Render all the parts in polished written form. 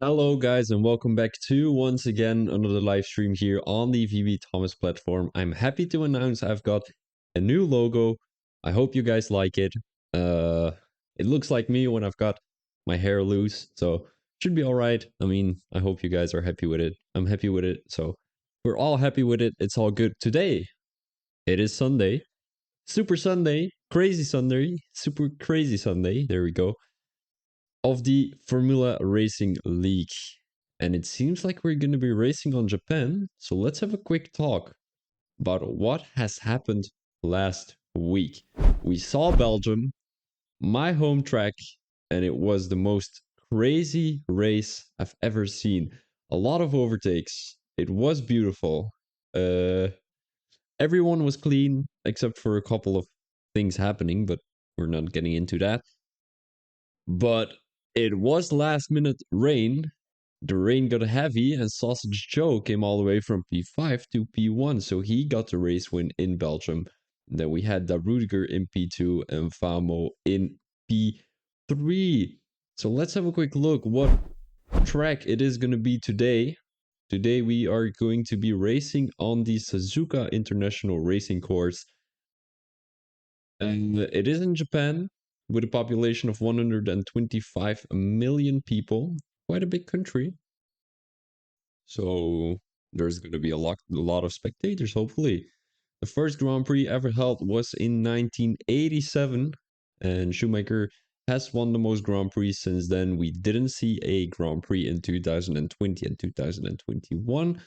Hello, guys, and welcome back to once again another live stream here on the VB Thomas platform. I'm happy to announce I've got a new logo. I hope you guys like it. Uh, it looks like me when I've got my hair loose, so should be all right. I mean, I hope you guys are happy with it. I'm happy with it, so we're all happy with it. It's all good. Today, it is Sunday, Super Sunday, crazy Sunday, super crazy Sunday. There we go of the Formula Racing League. And it seems like we're going to be racing on Japan. So let's have a quick talk about what has happened last week. We saw Belgium, my home track, and it was the most crazy race I've ever seen. A lot of overtakes. It was beautiful. Everyone was clean except for a couple of things happening, but we're not getting into that. But it was last minute rain. The rain got heavy, and Sausage Joe came all the way from P5 to P1, so he got the race win in Belgium. And then we had Da Rudiger in P2 and Famo in P3. So let's have a quick look what track it is going to be today. Today we are going to be racing on the Suzuka International Racing Course. And it is in Japan with a population of 125 million people. Quite a big country. So there's going to be a lot of spectators, hopefully. The first Grand Prix ever held was in 1987, and Schumacher has won the most Grand Prix since then. We didn't see a Grand Prix in 2020 and 2021.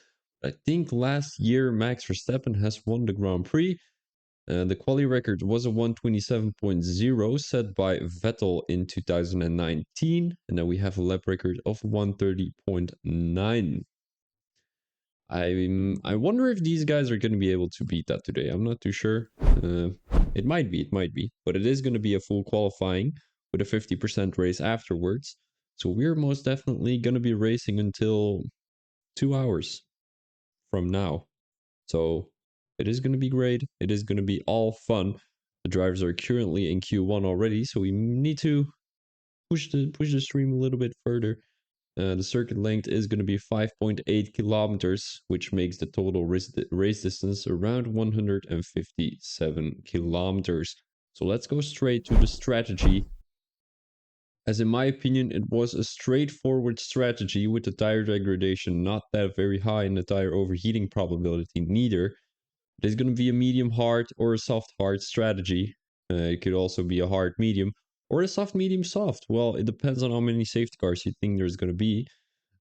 I think last year Max Verstappen has won the Grand Prix. The quali record was a 127.0 set by Vettel in 2019, and then we have a lap record of 130.9. I wonder if these guys are going to be able to beat that today. I'm not too sure. It might be, but it is going to be a full qualifying with a 50% race afterwards. So we're most definitely going to be racing until 2 hours from now. So it is going to be great. It is going to be all fun. The drivers are currently in Q1 already, so we need to push the stream a little bit further. The circuit length is going to be 5.8 kilometers, which makes the total race distance around 157 kilometers. So let's go straight to the strategy. As in my opinion, it was a straightforward strategy with the tire degradation not that very high and the tire overheating probability neither. It is going to be a medium hard or a soft hard strategy. It could also be a hard medium or a soft medium soft. Well, it depends on how many safety cars you think there's going to be.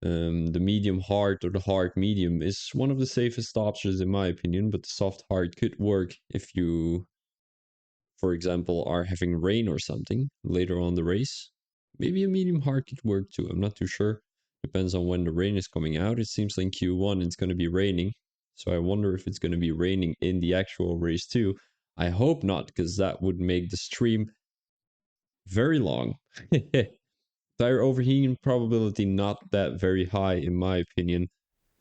The medium hard or the hard medium is one of the safest options in my opinion, but the soft hard could work if you, for example, are having rain or something later on the race. Maybe a medium hard could work too. I'm not too sure. Depends on when the rain is coming out. It seems like in Q1 it's going to be raining. So I wonder if it's going to be raining in the actual race too. I hope not, because that would make the stream very long. Tire overheating probability not that very high in my opinion.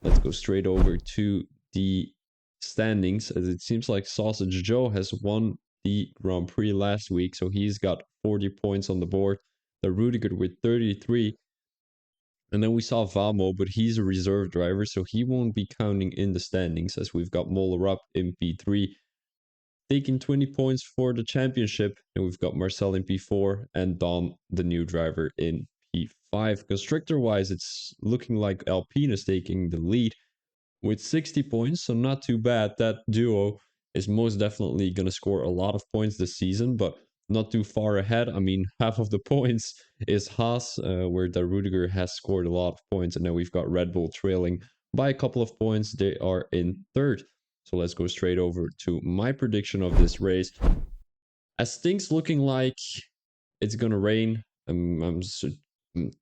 Let's go straight over to the standings, as it seems like Sausage Joe has won the Grand Prix last week, so he's got 40 points on the board. The Rudiger with 33. And then we saw Vamo, but he's a reserve driver, so he won't be counting in the standings, as we've got Moller up in P3, taking 20 points for the championship. And we've got Marcel in P4 and Don, the new driver, in P5. Constructor-wise, it's looking like Alpine is taking the lead with 60 points, so not too bad. That duo is most definitely going to score a lot of points this season, but not too far ahead. I mean, half of the points is Haas, where Da Rudiger has scored a lot of points, and then we've got Red Bull trailing by a couple of points. They are in third. So let's go straight over to my prediction of this race. As things looking like it's going to rain, I'm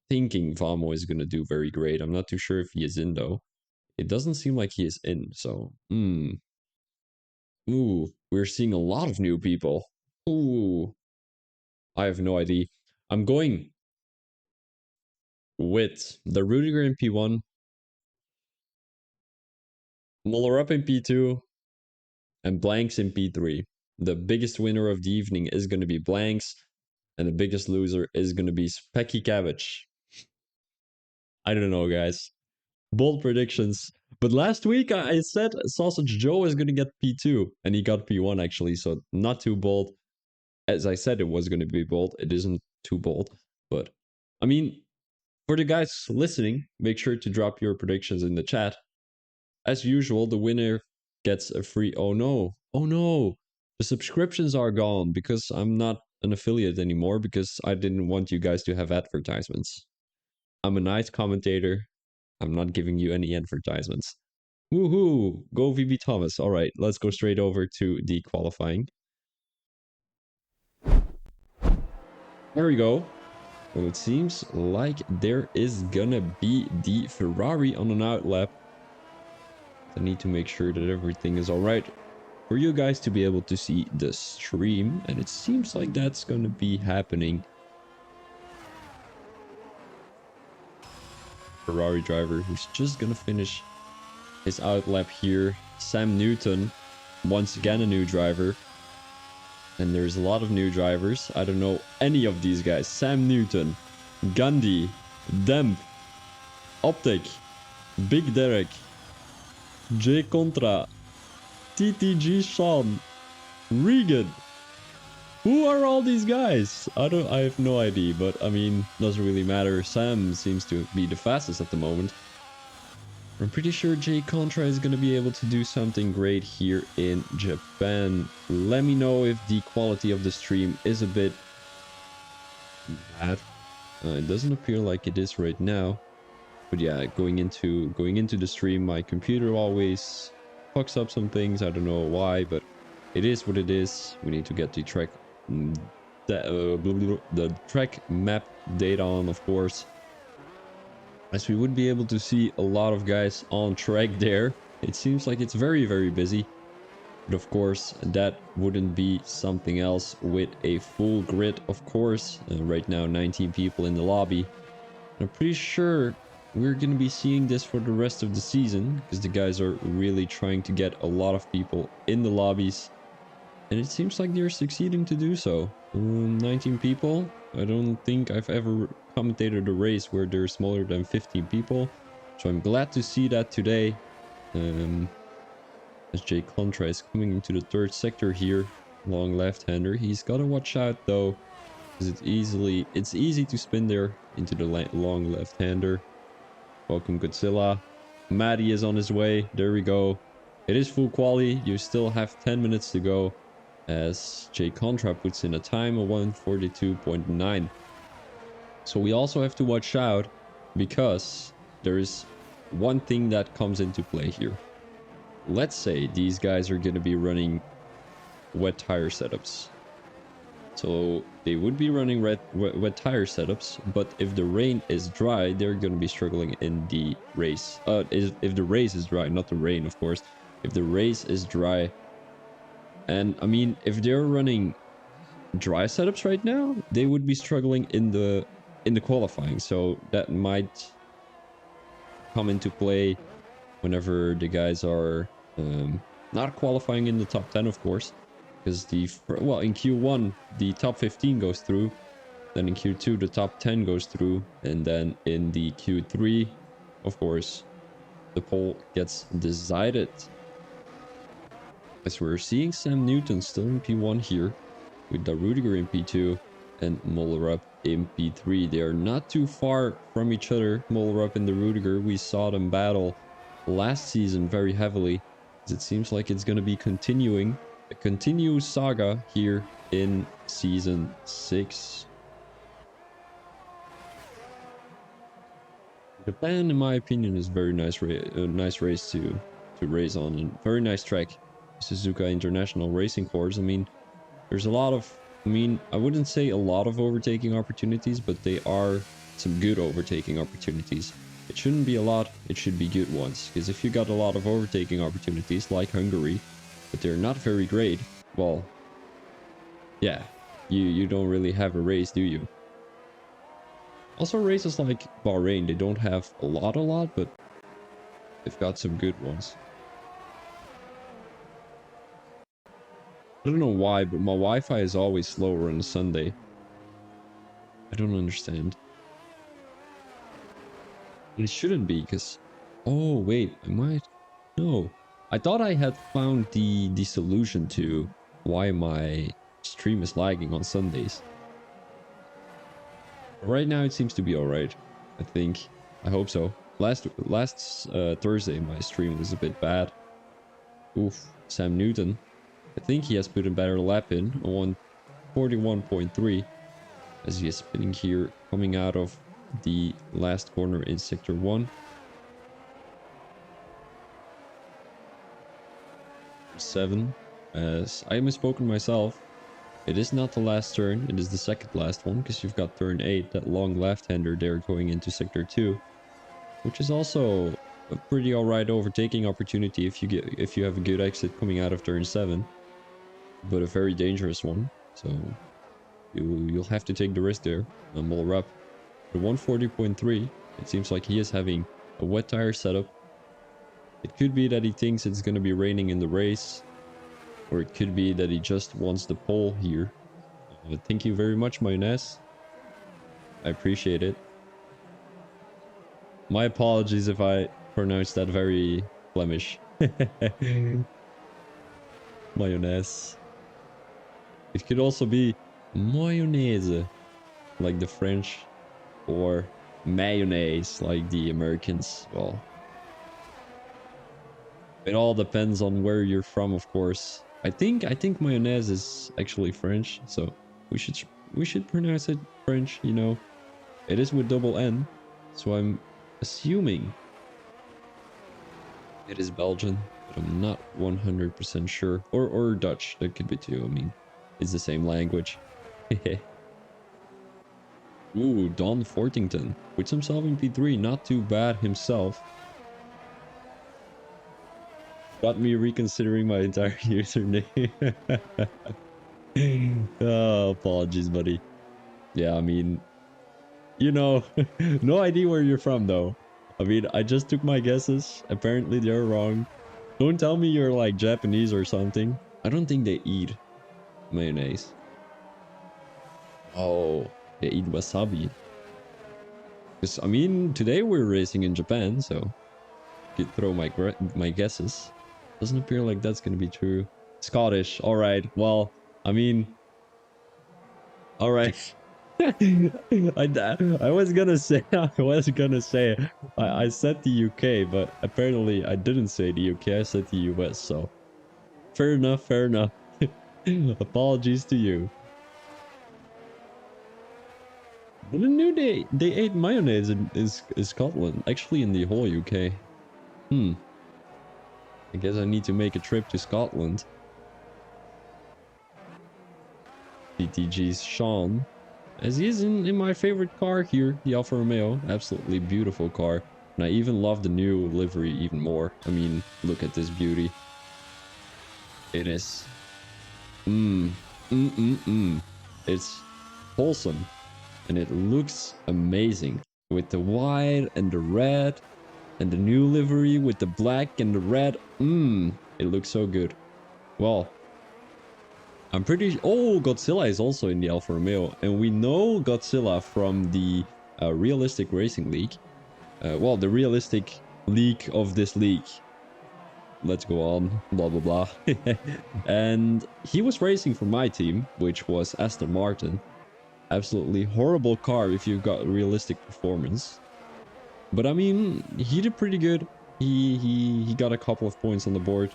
thinking Vamo is going to do very great. I'm not too sure if he is in, though. It doesn't seem like he is in, so ooh, we're seeing a lot of new people. Ooh, I have no idea. I'm going with the Rudiger in P1, Muller up in P2, and Blanks in P3. The biggest winner of the evening is going to be Blanks, and the biggest loser is going to be Specky Cabbage. I don't know, guys. Bold predictions. But last week I said Sausage Joe is going to get P2, and he got P1 actually, so not too bold. As I said, it was going to be bold. It isn't too bold, but I mean, for the guys listening, make sure to drop your predictions in the chat. As usual, the winner gets a free. Oh no! Oh no! The subscriptions are gone because I'm not an affiliate anymore because I didn't want you guys to have advertisements. I'm a nice commentator. I'm not giving you any advertisements. Woohoo! Go VB Thomas. All right, let's go straight over to the qualifying. There we go. Well, it seems like there is gonna be the Ferrari on an outlap. I need to make sure that everything is all right for you guys to be able to see the stream, and it seems like that's gonna be happening. Ferrari driver who's just gonna finish his outlap here. Sam Newton, once again a new driver. And there's a lot of new drivers. I don't know any of these guys. Sam Newton, Gandhi, Demp, Optic, Big Derek, J Contra, TTG Sean, Regan. Who are all these guys? I have no idea, but I mean, doesn't really matter. Sam seems to be the fastest at the moment. I'm pretty sure J Contra is going to be able to do something great here in Japan. Let me know if the quality of the stream is a bit bad. It doesn't appear like it is right now. But yeah, going into the stream, my computer always fucks up some things. I don't know why, but it is what it is. We need to get the track the track map data on, of course, as we would be able to see a lot of guys on track there. It seems like it's very, very busy. But of course, that wouldn't be something else with a full grid, of course. Right now, 19 people in the lobby. I'm pretty sure we're going to be seeing this for the rest of the season, because the guys are really trying to get a lot of people in the lobbies. And it seems like they're succeeding to do so. 19 people. I don't think I've ever commentated a race where there's smaller than 15 people. So I'm glad to see that today. As J Contra is coming into the third sector here. Long left-hander. He's got to watch out though, because it's easy to spin there into the long left-hander. Welcome Godzilla. Maddie is on his way. There we go. It is full quali. You still have 10 minutes to go, as J Contra puts in a time of 1:42.9. So we also have to watch out, because there is one thing that comes into play here. Let's say these guys are going to be running wet tire setups. So they would be running wet tire setups, but if the rain is dry, they're going to be struggling in the race. If the race is dry, not the rain, of course. If the race is dry, and I mean, if they're running dry setups right now, they would be struggling in the qualifying. So that might come into play whenever the guys are not qualifying in the top 10, of course. Because in Q1 the top 15 goes through, then in Q2 the top 10 goes through, and then in the Q3, of course, the pole gets decided. As we're seeing Sam Newton still in P1 here, with the Rudiger in P2 and Mollerup in P3. They are not too far from each other. Mollerup and the Rudiger, we saw them battle last season very heavily. It seems like it's going to be continuing. A continuous saga here in season 6. Japan, in my opinion, is very nice race to race on, and very nice track. Suzuka International Racing Course. I mean, there's a lot of, I wouldn't say a lot of overtaking opportunities, but they are some good overtaking opportunities. It shouldn't be a lot, it should be good ones. Because if you got a lot of overtaking opportunities, like Hungary, but they're not very great, well, yeah, you don't really have a race, do you? Also, races like Bahrain, they don't have a lot, but they've got some good ones. I don't know why, but my Wi-Fi is always slower on a Sunday. I don't understand. It shouldn't be, because... Oh, wait, I might... No. I thought I had found the solution to why my stream is lagging on Sundays. Right now, it seems to be alright. I think. I hope so. Last Thursday, my stream was a bit bad. Oof. Sam Newton. I think he has put a better lap in on 41.3. As he is spinning here, coming out of the last corner in Sector 1. 7. As I misspoken myself, it is not the last turn, it is the second last one, because you've got turn 8, that long left-hander there going into Sector 2. Which is also a pretty alright overtaking opportunity if you have a good exit coming out of turn 7. But a very dangerous one, so you'll have to take the risk there. And we'll wrap the 140.3. It seems like he is having a wet tire setup. It could be that he thinks it's going to be raining in the race, or it could be that he just wants the pole here. Thank you very much, Mayonnaise. I appreciate it. My apologies if I pronounced that very Flemish. Mayonnaise. It could also be mayonnaise, like the French, or mayonnaise, like the Americans. Well, it all depends on where you're from, of course. I think mayonnaise is actually French, so we should pronounce it French, you know. It is with double N, so I'm assuming it is Belgian, but I'm not 100% sure. Or Dutch, that could be too. I mean, it's the same language. Ooh, Don Fortington. Puts himself in P3, not too bad himself. Got me reconsidering my entire username. Oh, apologies, buddy. Yeah, I mean, you know, no idea where you're from, though. I mean, I just took my guesses. Apparently, they're wrong. Don't tell me you're like Japanese or something. I don't think they eat mayonnaise. Oh, they eat wasabi. Because, I mean, today we're racing in Japan, so could throw my guesses. Doesn't appear like that's gonna be true. Scottish. All right. Well, I mean, all right. I was gonna say I said the UK, but apparently I didn't say the UK. I said the US. So fair enough. Fair enough. Apologies to you. I didn't know they ate mayonnaise in Scotland. Actually, in the whole UK. I guess I need to make a trip to Scotland. DTG's Sean. As he is in my favorite car here, the Alfa Romeo. Absolutely beautiful car. And I even love the new livery even more. I mean, look at this beauty. It is... It's wholesome. And it looks amazing. With the white and the red. And the new livery with the black and the red. It looks so good. Well... I'm pretty... Oh, Godzilla is also in the Alfa Romeo. And we know Godzilla from the Realistic Racing League. Well, the realistic league of this league. Let's go on. Blah, blah, blah. And he was racing for my team, which was Aston Martin. Absolutely horrible car if you've got realistic performance. But I mean, he did pretty good. He got a couple of points on the board.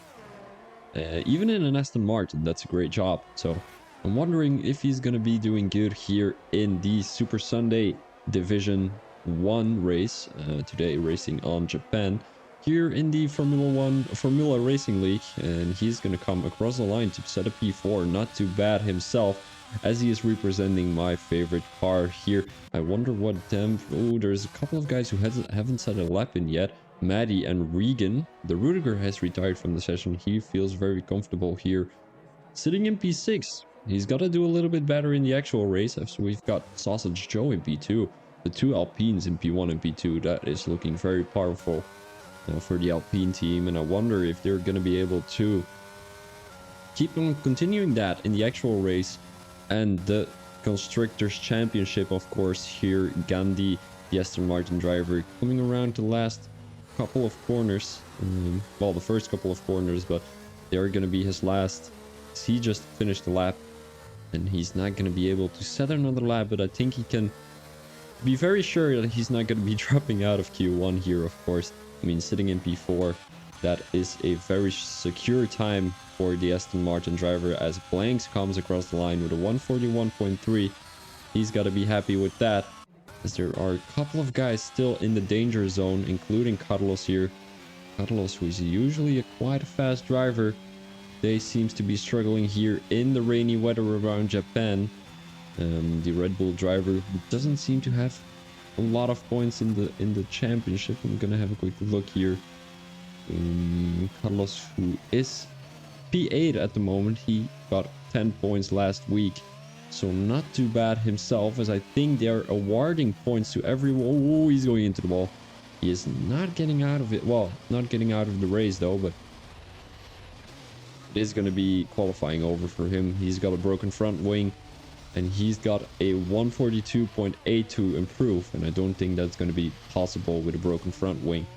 Even in an Aston Martin, that's a great job. So I'm wondering if he's going to be doing good here in the Super Sunday Division 1 race. Today racing on Japan. Here in the Formula Racing League. And he's going to come across the line to set a P4. Not too bad himself. As he is representing my favorite car here. I wonder what them... Oh, there's a couple of guys who haven't set a lap in yet. Maddie and Regan. The Rudiger has retired from the session. He feels very comfortable here. Sitting in P6. He's got to do a little bit better in the actual race. So we've got Sausage Joe in P2. The two Alpines in P1 and P2. That is looking very powerful for the Alpine team. And I wonder if they're going to be able to keep on continuing that in the actual race. And the Constructors Championship, of course, here. Gandhi the Aston Martin driver, coming around the last couple of corners. Well, the first couple of corners, but they are going to be his last. He just finished the lap, and he's not going to be able to set another lap, but I think he can be very sure that he's not going to be dropping out of Q1 here, of course. I mean, sitting in P4, that is a very secure time for the Aston Martin driver, as Blanks comes across the line with a 141.3. He's got to be happy with that, as there are a couple of guys still in the danger zone, including Carlos here. Carlos, who is usually a quite fast driver, they seems to be struggling here in the rainy weather around Japan. The Red Bull driver, who doesn't seem to have a lot of points in the championship. I'm gonna have a quick look here. Carlos, who is P8 at the moment, he got 10 points last week, so not too bad himself, as I think they're awarding points to everyone. Oh, he's going into the wall. He is not getting out of it. Well, not getting out of the race though, but it is going to be qualifying over for him. He's got a broken front wing, and he's got a 142.82 improve, and I don't think that's going to be possible with a broken front wing.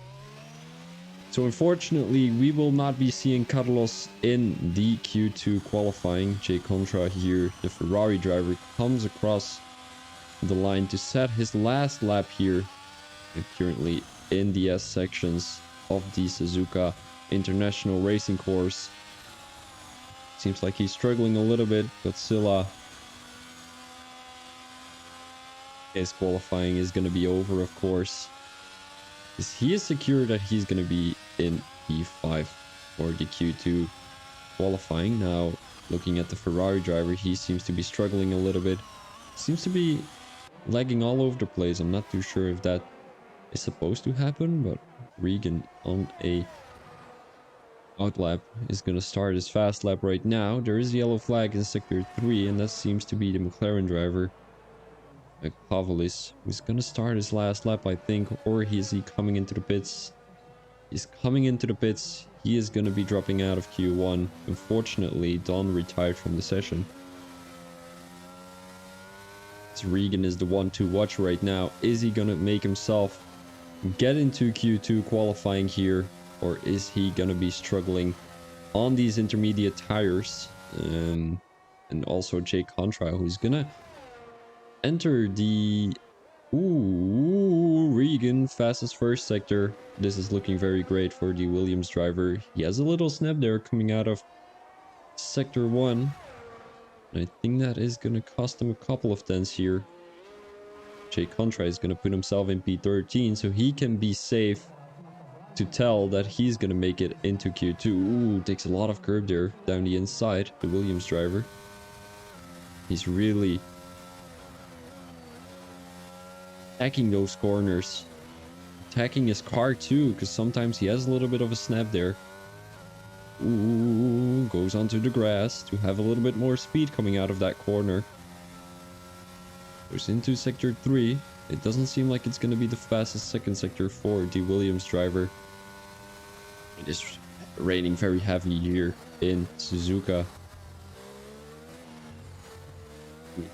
So unfortunately, we will not be seeing Carlos in the Q2 qualifying. Jay Contra here, the Ferrari driver, comes across the line to set his last lap here, currently in the S sections of the Suzuka International Racing Course. Seems like he's struggling a little bit. Godzilla, his qualifying is going to be over, of course. He is secure that he's going to be in P5 for the Q2 qualifying. Now, looking at the Ferrari driver, he seems to be struggling a little bit. Seems to be lagging all over the place. I'm not too sure if that is supposed to happen, but Regan on a outlap is going to start his fast lap right now. There is a yellow flag in sector 3, and that seems to be the McLaren driver, Pavolis, who's going to start his last lap, I think. Or is he coming into the pits? He's coming into the pits. He is going to be dropping out of Q1. Unfortunately, Don retired from the session. So Regan is the one to watch right now. Is he going to make himself get into Q2 qualifying here, or is he going to be struggling on these intermediate tires? And also Jay Contra, who's going to enter the... Ooh, Regan, fastest first sector. This is looking very great for the Williams driver. He has a little snap there coming out of sector 1. And I think that is going to cost him a couple of tenths here. Jay Contra is going to put himself in P13, so he can be safe to tell that he's going to make it into Q2. Ooh, takes a lot of curb there down the inside, the Williams driver. He's really attacking those corners. Attacking his car too, because sometimes he has a little bit of a snap there. Ooh, goes onto the grass to have a little bit more speed coming out of that corner. Goes into sector 3. It doesn't seem like it's going to be the fastest second sector for the Williams driver. It is raining very heavy here in Suzuka.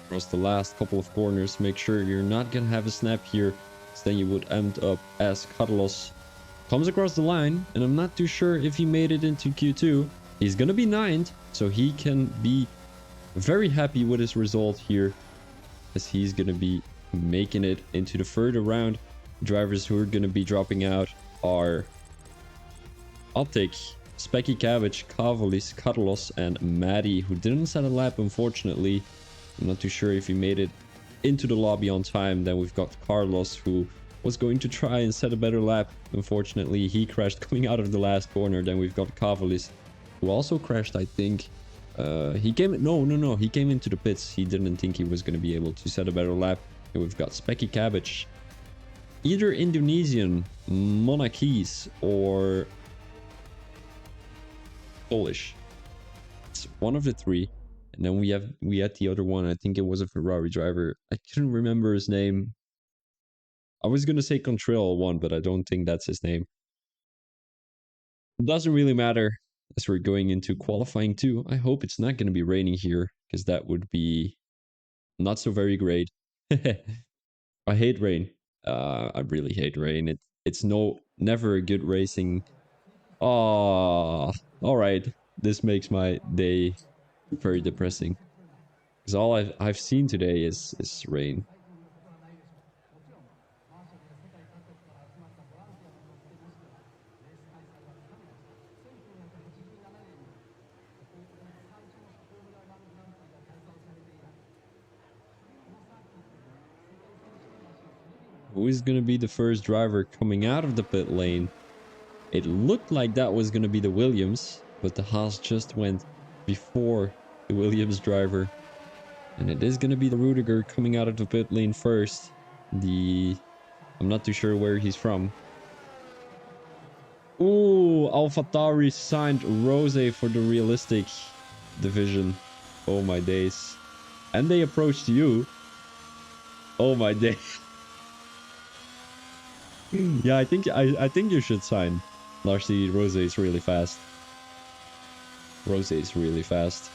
Across the last couple of corners, make sure you're not going to have a snap here, because then you would end up as Carlos comes across the line, and I'm not too sure if he made it into Q2. He's going to be 9th, so he can be very happy with his result here, as he's going to be making it into the further round. Drivers who are going to be dropping out are Optic, Specky Cabbage, Cavalis, Carlos, and Maddie, who didn't set a lap, unfortunately. I'm not too sure if he made it into the lobby on time. Then we've got Carlos, who was going to try and set a better lap. Unfortunately, he crashed coming out of the last corner. Then we've got Cavalis, who also crashed, I think. He came... No. He came into the pits. He didn't think he was going to be able to set a better lap. And we've got Specky Cabbage. Either Indonesian, Monakese, or Polish. It's one of the three. And then we had the other one. I think it was a Ferrari driver. I couldn't remember his name. I was gonna say Control 1, but I don't think that's his name. It doesn't really matter, as we're going into qualifying 2. I hope it's not gonna be raining here, because that would be not so very great. I hate rain. I really hate rain. It's never a good racing. Oh, all right. This makes my day very depressing. Because all I've seen today is rain. Who is going to be the first driver coming out of the pit lane? It looked like that was going to be the Williams, but the Haas just went before the Williams driver. And it is going to be the Rudiger coming out of the pit lane first. I'm not too sure where he's from. Ooh, AlphaTauri signed Rose for the realistic division. Oh my days. And they approached you. Oh my days. Yeah, I think you should sign. Larcy, Rose is really fast. Rose is really fast.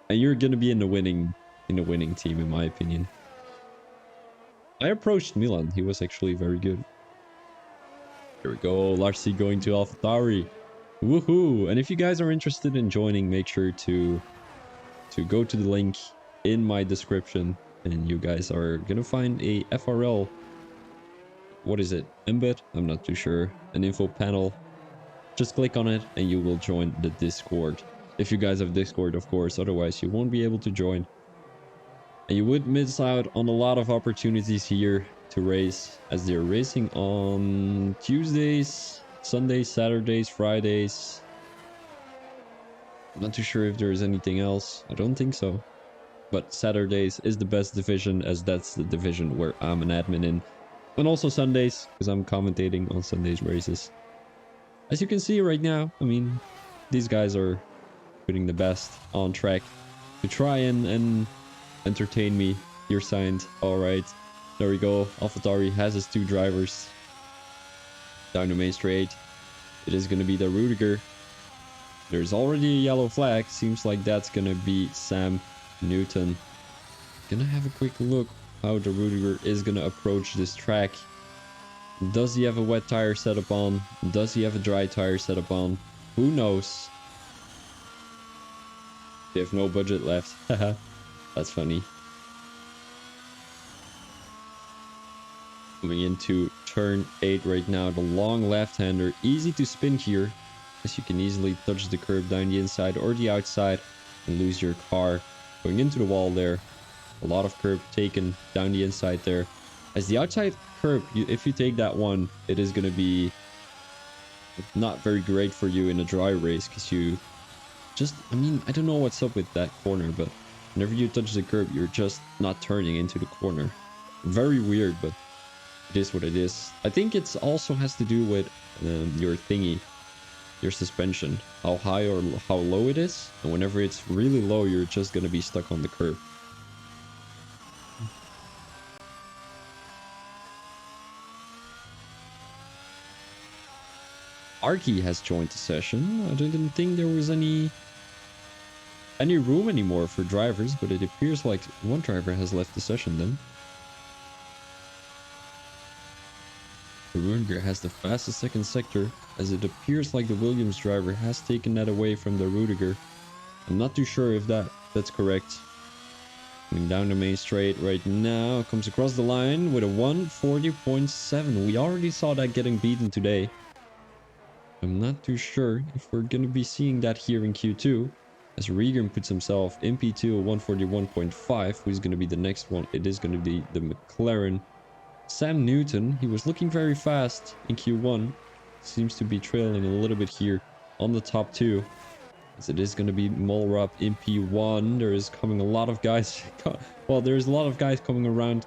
And you're gonna be in the winning team, in my opinion. I approached Milan. He was actually very good. Here we go. Larcy going to AlphaTauri. Woohoo! And if you guys are interested in joining, make sure to go to the link in my description, and you guys are gonna find a FRL. What is it? Embed? I'm not too sure. An info panel. Just click on it and you will join the Discord. If you guys have Discord, of course. Otherwise, you won't be able to join. And you would miss out on a lot of opportunities here to race, as they're racing on Tuesdays, Sundays, Saturdays, Fridays. I'm not too sure if there's anything else. I don't think so. But Saturdays is the best division, as that's the division where I'm an admin in. And also Sundays, because I'm commentating on Sundays races. As you can see right now, I mean, these guys are putting the best on track to try and entertain me. You're signed. All right. There we go. AlphaTauri has his 2 drivers. Down the main straight. It is going to be the Rudiger. There's already a yellow flag. Seems like that's going to be Sam Newton. Gonna have a quick look how the Rudiger is going to approach this track. Does he have a wet tire setup on? Does he have a dry tire setup on? Who knows? They have no budget left. Haha. That's funny. Coming into turn 8 right now. The long left-hander. Easy to spin here, as you can easily touch the curb down the inside or the outside and lose your car. Going into the wall there. A lot of curb taken down the inside there. As the outside curb, if you take that one, it is going to be not very great for you in a dry race, because you just, I mean, I don't know what's up with that corner, but whenever you touch the curb, you're just not turning into the corner. Very weird, but it is what it is. I think it also has to do with your thingy, your suspension, how high or how low it is. And whenever it's really low, you're just going to be stuck on the curb. Arky has joined the session. I didn't think there was any room anymore for drivers, but it appears like one driver has left the session then. The Rudiger has the fastest second sector, as it appears like the Williams driver has taken that away from the Rudiger. I'm not too sure if that's correct. Coming down the main straight right now, comes across the line with a 140.7. We already saw that getting beaten today. I'm not too sure if we're going to be seeing that here in Q2. As Regan puts himself in P2 at 141.5. Who's going to be the next one? It is going to be the McLaren. Sam Newton, he was looking very fast in Q1. Seems to be trailing a little bit here on the top 2. As it is going to be Molrup in P1. There is coming a lot of guys. Well, there's a lot of guys coming around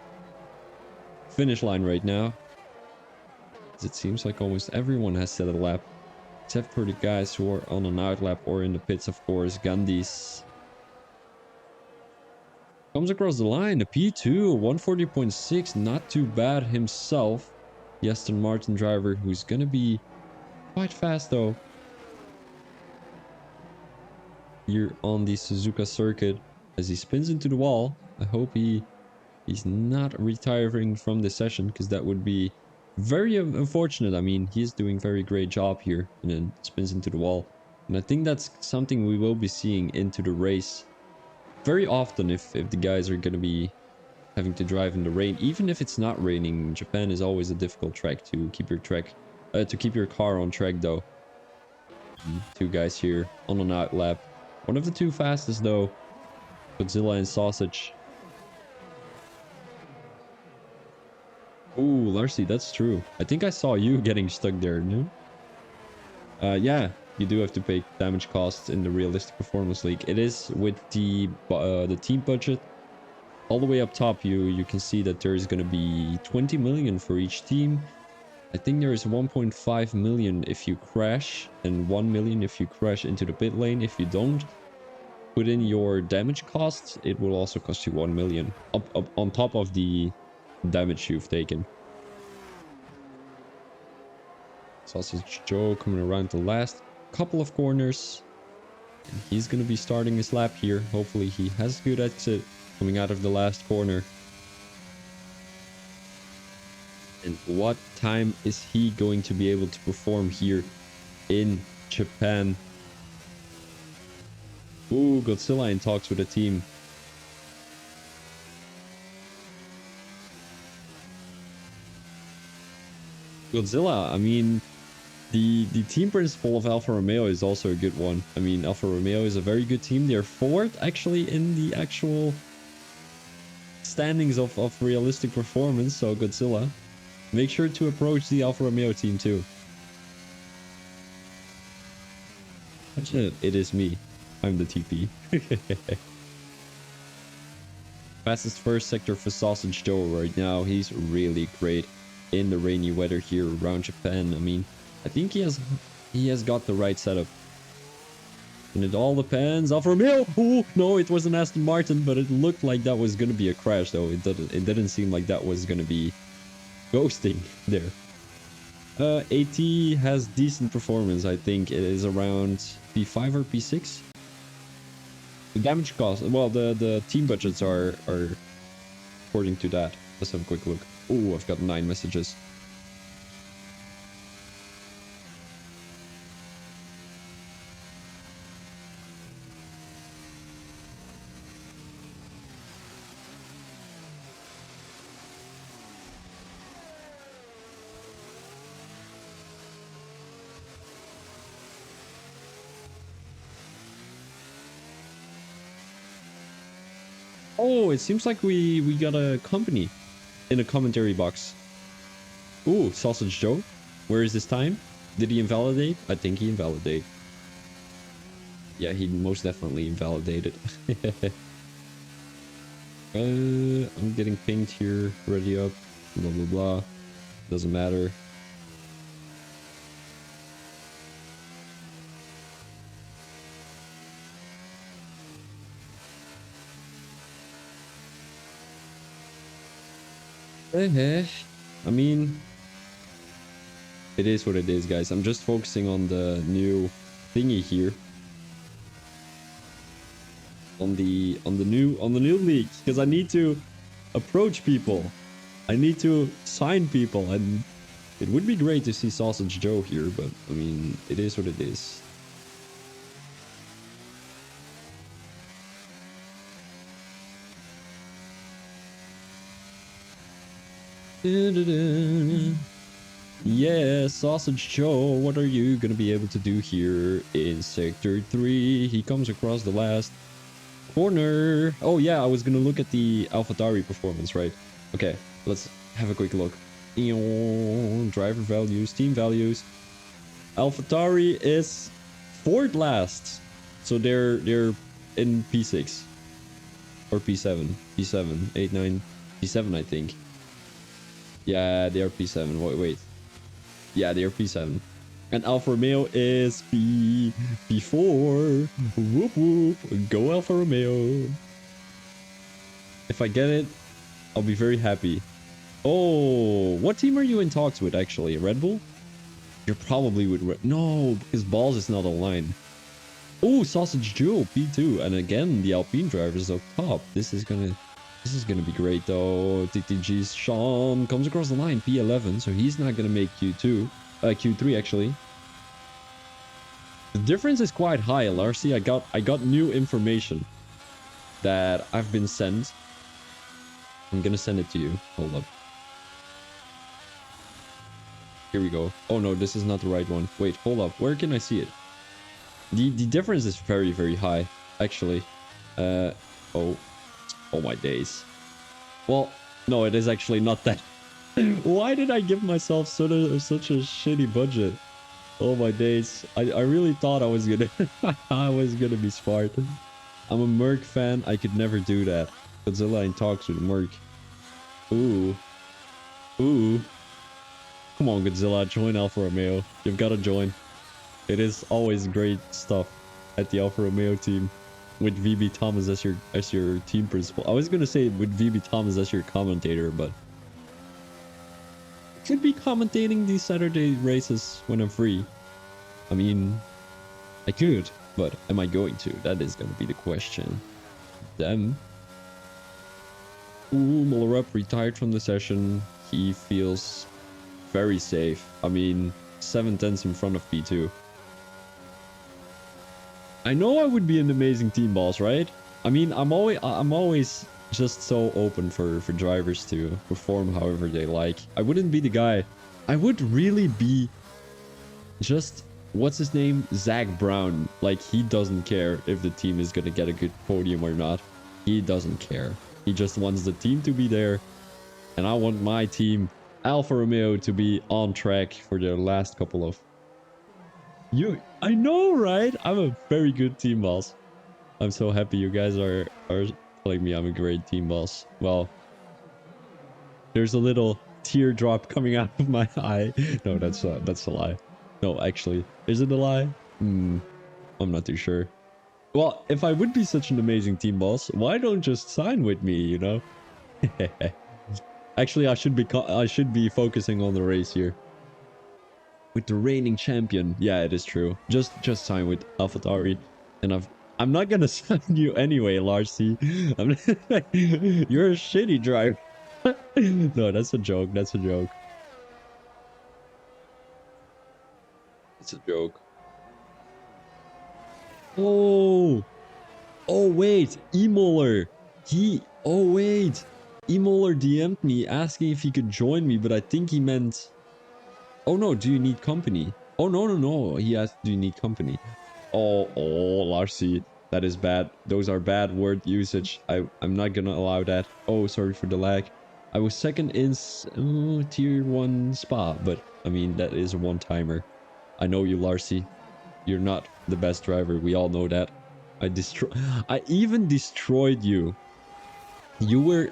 finish line right now. As it seems like almost everyone has set a lap. Except for the guys who are on an outlap or in the pits, of course. Gandhis comes across the line. The P2, 140.6. Not too bad himself. The Aston Martin driver, who's going to be quite fast though. Here on the Suzuka circuit. As he spins into the wall. I hope he He's not retiring from the session because that would be very unfortunate. I mean, he's doing very great job here and then spins into the wall. And I think that's something we will be seeing into the race very often if the guys are going to be having to drive in the rain. Even if it's not raining, Japan is always a difficult track to keep your car on track though. Two guys here on an out lap. One of the two fastest though, Godzilla and Sausage. Ooh, Larcy, that's true. I think I saw you getting stuck there, no? Yeah, you do have to pay damage costs in the Realistic Performance League. It is with the team budget. All the way up top, you can see that there's going to be 20 million for each team. I think there is 1.5 million if you crash, and 1 million if you crash into the pit lane. If you don't put in your damage costs, it will also cost you 1 million up on top of the damage you've taken. Sausage Joe coming around the last couple of corners. And he's going to be starting his lap here. Hopefully he has a good exit coming out of the last corner. And what time is he going to be able to perform here in Japan? Ooh, Godzilla in talks with the team. Godzilla, I mean, the team principle of Alfa Romeo is also a good one. I mean, Alfa Romeo is a very good team. They're fourth actually in the actual standings of Realistic Performance. So Godzilla, make sure to approach the Alfa Romeo team too. It is me. I'm the TP. Fastest first sector for Sausage Joe right now. He's really great in the rainy weather here around Japan. I mean, I think he has got the right setup. And it all depends. Alfa Romeo! Oh, no, it was an Aston Martin, but it looked like that was going to be a crash, though. It didn't seem like that was going to be ghosting there. AT has decent performance, I think. It is around P5 or P6. The damage cost, well, the team budgets are according to that. Let's have a quick look. Oh, I've got 9 messages. Oh, it seems like we got a company in the commentary box. Ooh, Sausage Joe. Where is his time? Did he invalidate? I think he invalidated. Yeah, he most definitely invalidated. I'm getting pinged here. Ready up. Blah, blah, blah. Doesn't matter. I mean, it is what it is, guys. I'm just focusing on the new thingy here. On the new league, because I need to approach people. I need to sign people, and it would be great to see Sausage Joe here, but I mean, it is what it is. Yeah, Sausage Joe, what are you gonna be able to do here in Sector 3? He comes across the last corner. Oh yeah, I was gonna look at the AlphaTauri performance, right? Okay, let's have a quick look. Driver values, team values. AlphaTauri is 4th last. So they're in P6. Or P7. P7, 8, 9, P7 I think. Yeah, they are P7. Wait. Yeah, they are P7. And Alfa Romeo is P4. Whoop whoop. Go Alfa Romeo. If I get it, I'll be very happy. Oh, what team are you in talks with actually? Red Bull? You're probably with no, because Balls is not online. Oh, Sausage Joe, P2. And again, the Alpine drivers up top. This is This is going to be great, though. TTG's Sean comes across the line, P11, so he's not going to make Q3, actually. The difference is quite high, Larcy. I got new information that I've been sent. I'm going to send it to you. Hold up. Here we go. Oh, no, this is not the right one. Wait, hold up. Where can I see it? The difference is very, very high, actually. Oh my days. Well, no, it is actually not that. Why did I give myself such a shitty budget? Oh my days. I really thought I was gonna I was gonna be smart. I'm a Merc fan. I could never do that. Godzilla in talks with Merc. Ooh. Ooh. Come on, Godzilla, join Alfa Romeo. You've got to join. It is always great stuff at the Alfa Romeo team. With VB Thomas as your team principal. I was gonna say with VB Thomas as your commentator, but I could be commentating these Saturday races when I'm free. I mean, I could, but am I going to? That is gonna be the question. Them. Ooh, Mullerup retired from the session. He feels very safe. I mean, 7/10 in front of P2. I know I would be an amazing team boss, right? I mean, I'm always just so open for drivers to perform however they like. I wouldn't be the guy. I would really be just, what's his name? Zach Brown. Like, he doesn't care if the team is gonna get a good podium or not. He doesn't care. He just wants the team to be there. And I want my team, Alfa Romeo, to be on track for their last couple of... I know, right? I'm a very good team boss. I'm so happy you guys are telling me I'm a great team boss. Well, there's a little teardrop coming out of my eye. No, that's a lie. No, actually, is it a lie? I'm not too sure. Well, if I would be such an amazing team boss, why don't just sign with me, you know? Actually, I should be focusing on the race here. With the reigning champion. Yeah, it is true. Just sign with AlphaTauri. And I'm not gonna sign you anyway, Larcy. You're a shitty driver. No, that's a joke. That's a joke. It's a joke. Oh. Oh, wait. Emoller. Oh, wait. Emoller DM'd me asking if he could join me, but I think he meant... Oh no, do you need company? Oh no. He asked, do you need company? Oh, Larcy. That is bad. Those are bad word usage. I'm not gonna allow that. Oh, sorry for the lag. I was second in tier 1 spa, but I mean, that is a one-timer. I know you, Larcy. You're not the best driver. We all know that. I even destroyed you.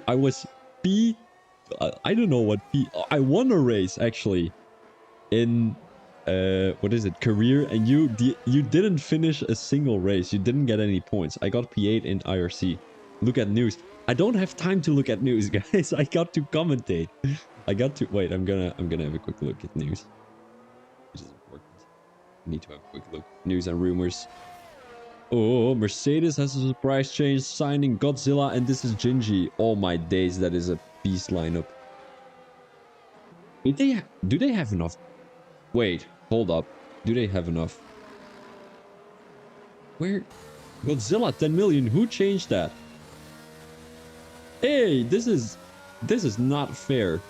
I was P... I don't know what P... I won a race, actually. In what is it, career, and you didn't finish a single race. You didn't get any points. I got P8 in IRC. Look at news. I don't have time to look at news, guys. I got to commentate. Wait, I'm gonna have a quick look at news, which is important. I need to have a quick look. News and rumors. Oh, Mercedes has a surprise change, signing Godzilla, and this is Gingy. Oh my days, that is a beast lineup. Do they have enough? Wait, hold up. Do they have enough? Where? Godzilla 10 million. Who changed that? Hey, this is not fair.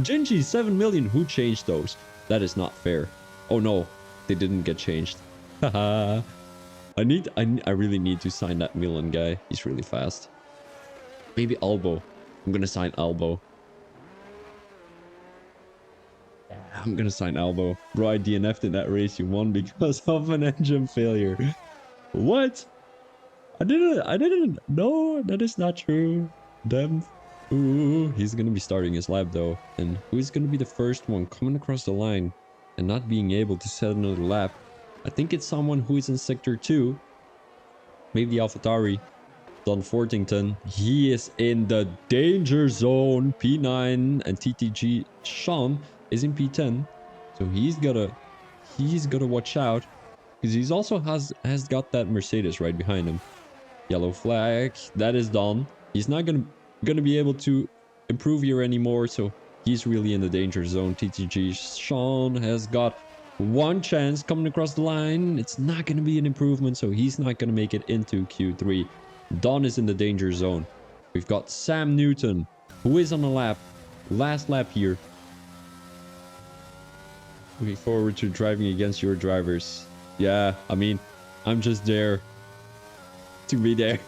Gingy 7 million. Who changed those? That is not fair. Oh no, they didn't get changed. Haha. I really need to sign that Milan guy. He's really fast. Maybe Albo. I'm gonna sign Albo. I'm gonna sign Albo. Bro, I DNF'd in that race you won because of an engine failure. What? I didn't. No, that is not true. Damn. Ooh, he's gonna be starting his lap though. And who's gonna be the first one coming across the line and not being able to set another lap? I think it's someone who is in sector 2. Maybe AlphaTauri. Don Fortington. He is in the danger zone. P9 and TTG Sean is in P10, so he's gotta watch out, because he's also has got that Mercedes right behind him. Yellow flag. That is Don. He's not gonna going to be able to improve here anymore. So he's really in the danger zone. TTG Sean has got one chance coming across the line. It's not going to be an improvement, so he's not going to make it into Q3. Don is in the danger zone. We've got Sam Newton, who is on the last lap here. Looking forward to driving against your drivers. Yeah, I mean, I'm just there to be there.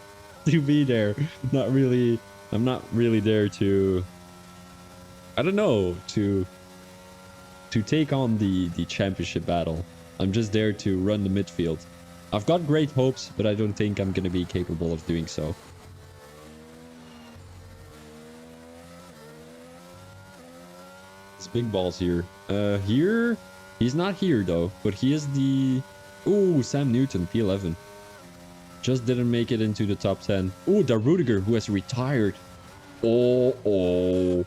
To be there. Not really. I'm not really there to, I don't know, to take on the championship battle. I'm just there to run the midfield. I've got great hopes, but I don't think I'm going to be capable of doing so. It's big balls here. Here? He's not here, though. But he is the... Ooh, Sam Newton, P11. Just didn't make it into the top 10. Ooh, the Rudiger, who has retired. Oh.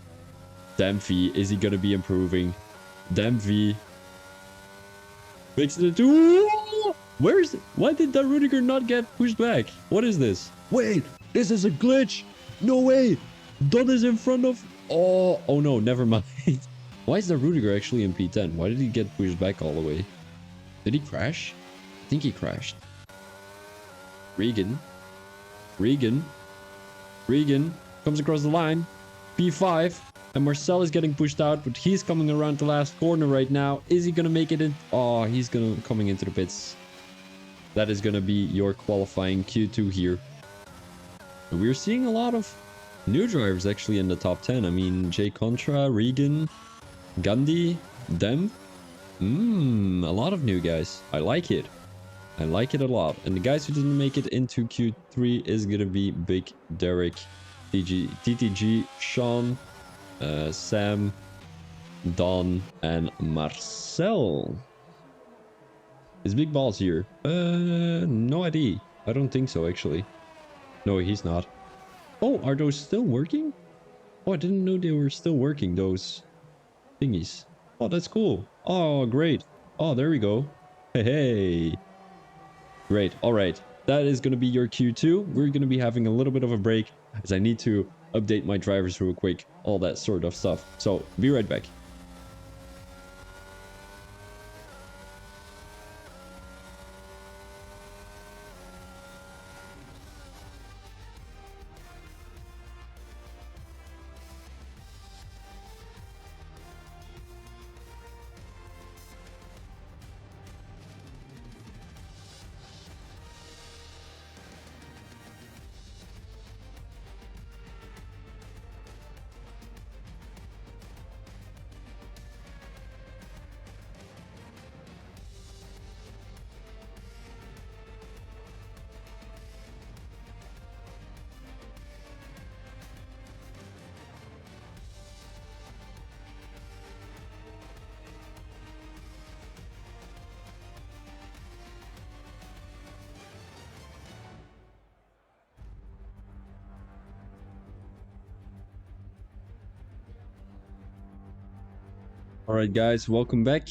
Dempsey, is he going to be improving? Dempsey. Makes it into... Where is it? Why did the Rudiger not get pushed back? What is this? Wait, this is a glitch. No way. Don is in front of... Oh no, never mind. Why is the Rudiger actually in P10? Why did he get pushed back all the way? Did he crash? I think he crashed. Regan comes across the line. P5. And Marcel is getting pushed out, but he's coming around the last corner right now. Is he going to make it in? Oh, he's coming into the pits. That is going to be your qualifying Q2 here. And we're seeing a lot of new drivers actually in the top 10. I mean, Jay Contra, Regan, Gandhi, Dem. A lot of new guys. I like it. I like it a lot. And the guys who didn't make it into Q3 is going to be Big Derek, TTG, Sean, Sam, Don, and Marcel. Is Big Balls here? No idea. I don't think so, actually. No, he's not. Oh, are those still working? Oh, I didn't know they were still working, those thingies. Oh, that's cool. Oh, great. Oh, there we go. Hey. Great. All right. That is going to be your Q2. We're going to be having a little bit of a break as I need to update my drivers real quick. All that sort of stuff. So, be right back. All right, guys, welcome back.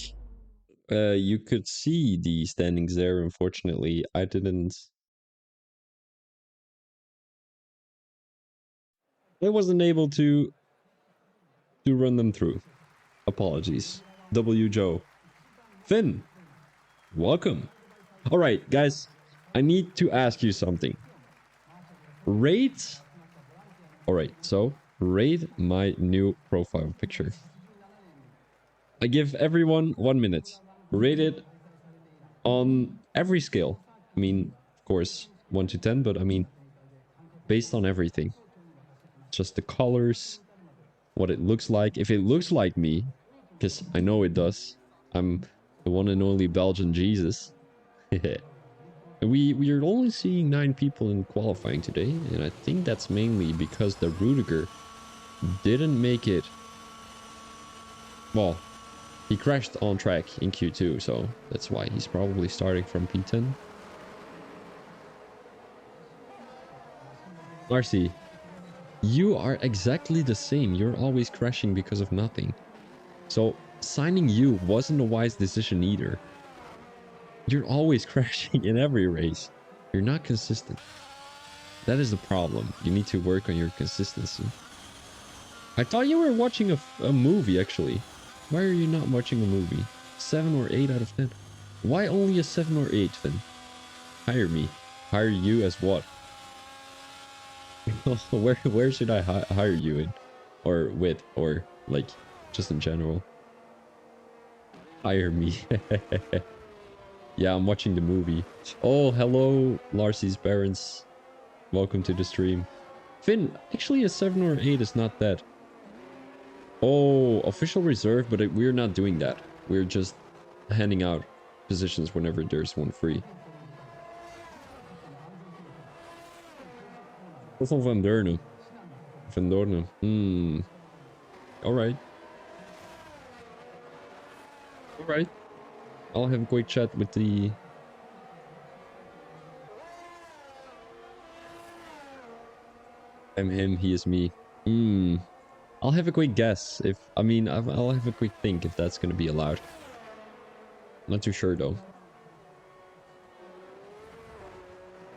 You could see the standings there. Unfortunately, I wasn't able to run them through. Apologies. W. Joe. Finn, welcome. All right, guys, I need to ask you something. Rate my new profile picture. I give everyone 1 minute. Rate it on every scale. I mean, of course, 1 to 10, but I mean, based on everything. Just the colors, what it looks like. If it looks like me, because I know it does. I'm the one and only Belgian Jesus. We are only seeing 9 people in qualifying today, and I think that's mainly because the Rudiger didn't make it. Well, he crashed on track in Q2, so that's why he's probably starting from P10. Marcy, you are exactly the same. You're always crashing because of nothing. So signing you wasn't a wise decision either. You're always crashing in every race. You're not consistent. That is the problem. You need to work on your consistency. I thought you were watching a movie, actually. Why are you not watching a movie? 7 or 8 out of 10. Why only a 7 or 8, Finn? Hire me. Hire you as what? Where should I hire you in? Or with? Or, like, just in general? Hire me. Yeah, I'm watching the movie. Oh, hello, Larcy's parents. Welcome to the stream. Finn, actually a 7 or 8 is not that. Oh, official reserve, but we're not doing that. We're just handing out positions whenever there's one free. Hoeveel Van Deurne? Van Dorne. Alright. Alright. I'll have a quick chat with the... I'm him, he is me. I'll have a quick guess if... I mean, I'll have a quick think if that's gonna be allowed. Not too sure though.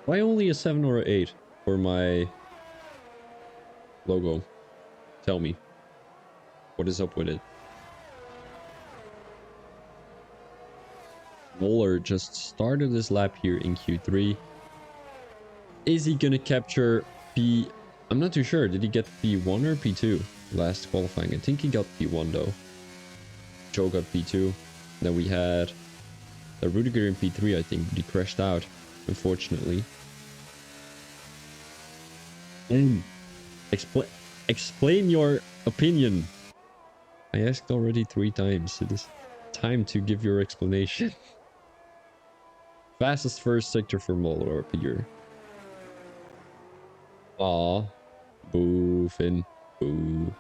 Why only a 7 or an 8 for my logo? Tell me. What is up with it? Waller just started this lap here in Q3. Is he gonna capture P... I'm not too sure. Did he get P1 or P2 last qualifying? I think he got P1 though. Joe got P2. Then we had Rudiger in P3, I think, but he crashed out, unfortunately. Explain your opinion. I asked already 3 times. It is time to give your explanation. Fastest first sector for Moller up here. Aw. Boo, Finn. Boo.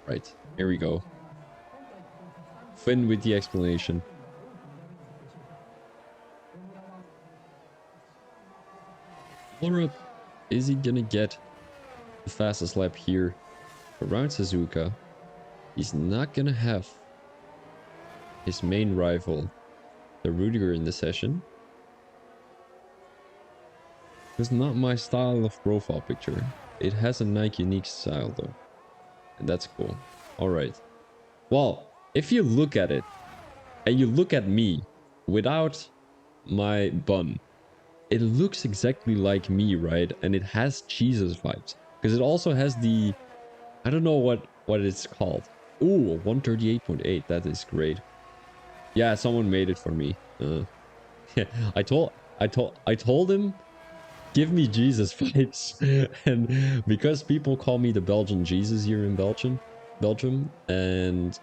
Right, here we go. Finn with the explanation. Moller up. Is he gonna get the fastest lap here around Suzuka? He's not gonna have his main rival, the Rudiger, in the session. It's not my style of profile picture. It has a Nike unique style though. And that's cool. Alright. Well, if you look at it, and you look at me without my bun, it looks exactly like me, right? And it has Jesus vibes. Because it also has the... I don't know what it's called. Ooh, 138.8. That is great. Yeah, someone made it for me. I told him, give me Jesus vibes. And because people call me the Belgian Jesus here in Belgium, and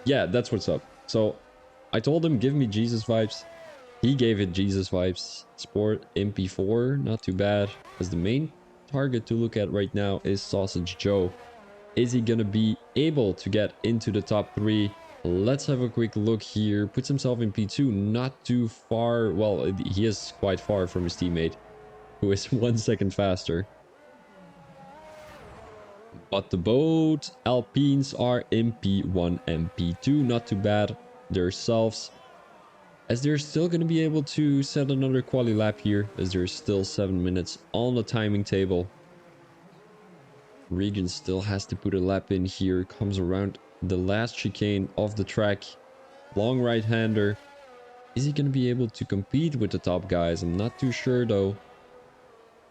yeah, that's what's up. So I told him, give me Jesus vibes. He gave it Jesus vibes. Sport MP4, not too bad. As the main target to look at right now is Sausage Joe. Is he gonna be able to get into the top 3? Let's have a quick look here. Puts himself in P2, not too far. Well, he is quite far from his teammate, who is 1 second faster. But the boat Alpines are in P1 and P2. Not too bad themselves, as they're still going to be able to set another quali lap here, as there's still 7 minutes on the timing table. Regan still has to put a lap in here. Comes around the last chicane of the track. Long right-hander. Is he going to be able to compete with the top guys? I'm not too sure though.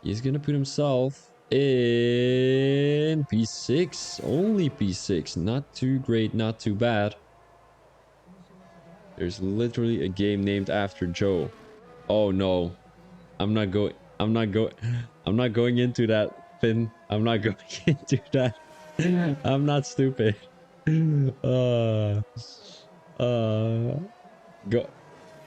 He's going to put himself in P6. Only P6. Not too great, not too bad. There's literally a game named after Joe. Oh no. I'm not going into that, Finn. I'm not going into that. I'm not stupid. Go.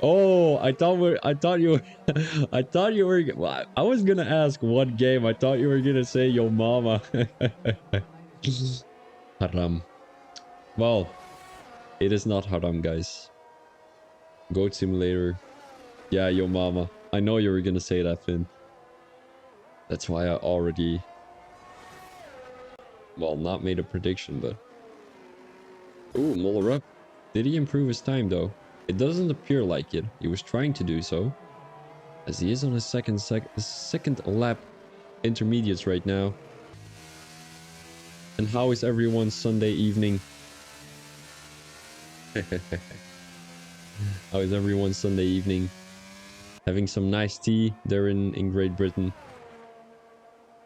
Oh, I thought you were well, I was gonna ask what game. I thought you were gonna say Yo Mama. Haram. Well, it is not haram, guys. Goat Simulator. Yeah, Yo Mama. I know you were gonna say that, Finn. That's why I already... well, not made a prediction, but... Ooh, Muller up. Did he improve his time though? It doesn't appear like it. He was trying to do so, as he is on his second lap intermediates right now. And how is everyone's Sunday evening? How is everyone's Sunday evening? Having some nice tea there in Great Britain.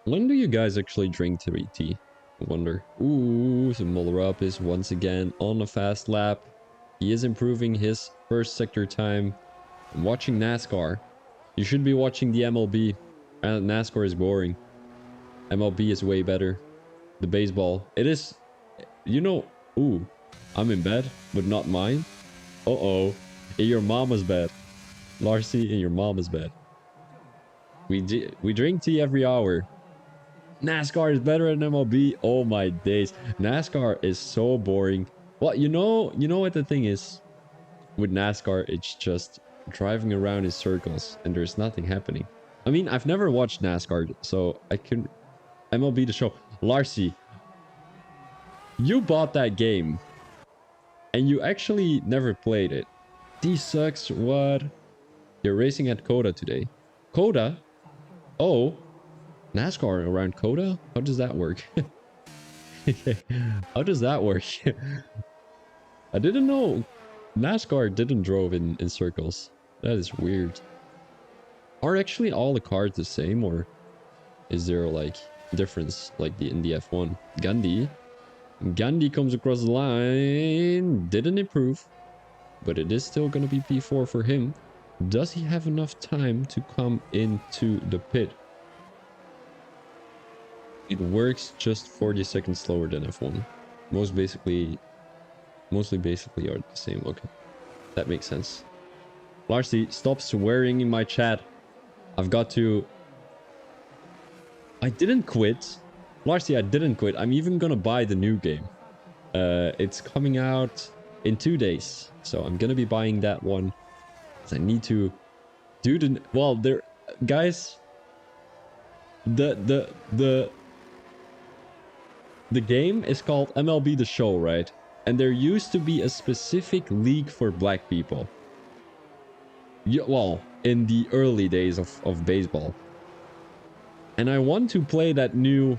When do you guys actually drink tea? I wonder. Ooh, so Muller up is once again on a fast lap. He is improving his first sector time. I'm watching NASCAR. You should be watching the MLB. NASCAR is boring. MLB is way better. The baseball. It is, you know, ooh, I'm in bed, but not mine. Uh-oh. In your mama's bed. Larcy, in your mama's bed. We drink tea every hour. NASCAR is better than MLB. Oh my days. NASCAR is so boring. Well, you know what the thing is? With NASCAR, it's just driving around in circles and there's nothing happening. I mean, I've never watched NASCAR, so I can... MLB The Show. Larcy, you bought that game and you actually never played it. This sucks. What? You're racing at Coda today. Coda? Oh, NASCAR around Coda? How does that work? How does that work? I didn't know NASCAR didn't drove in circles. That is weird. Are actually all the cars the same, or is there like difference like in the F1? Gandhi comes across the line. Didn't improve, but it is still going to be P4 for him. Does he have enough time to come into the pit? It works just 40 seconds slower than F1. Mostly basically are the same. Okay, that makes sense. Larcy, stop swearing in my chat. I've got to... I didn't quit. Larcy, I didn't quit. I'm even gonna buy the new game. It's coming out in 2 days. So I'm gonna be buying that one. I need to do the... Well, there... Guys... The game is called MLB The Show, right? And there used to be a specific league for black people. Yeah, well, in the early days of baseball. And I want to play that new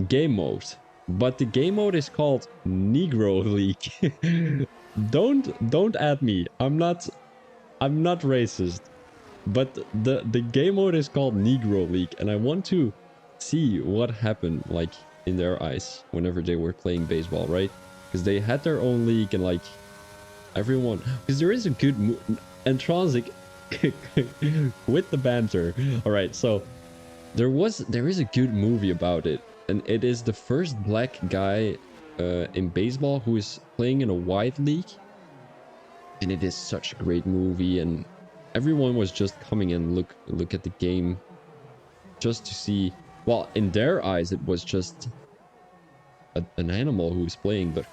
game mode. But the game mode is called Negro League. Don't at me. I'm not racist. But the game mode is called Negro League. And I want to see what happened, like, in their eyes whenever they were playing baseball, right? Because they had their own league and like everyone, because there is a good and Transic with the banter. All right, so there is a good movie about it, and it is the first black guy in baseball who is playing in a white league, and it is such a great movie, and everyone was just coming and look at the game just to see. Well, in their eyes, it was just an animal who was playing, but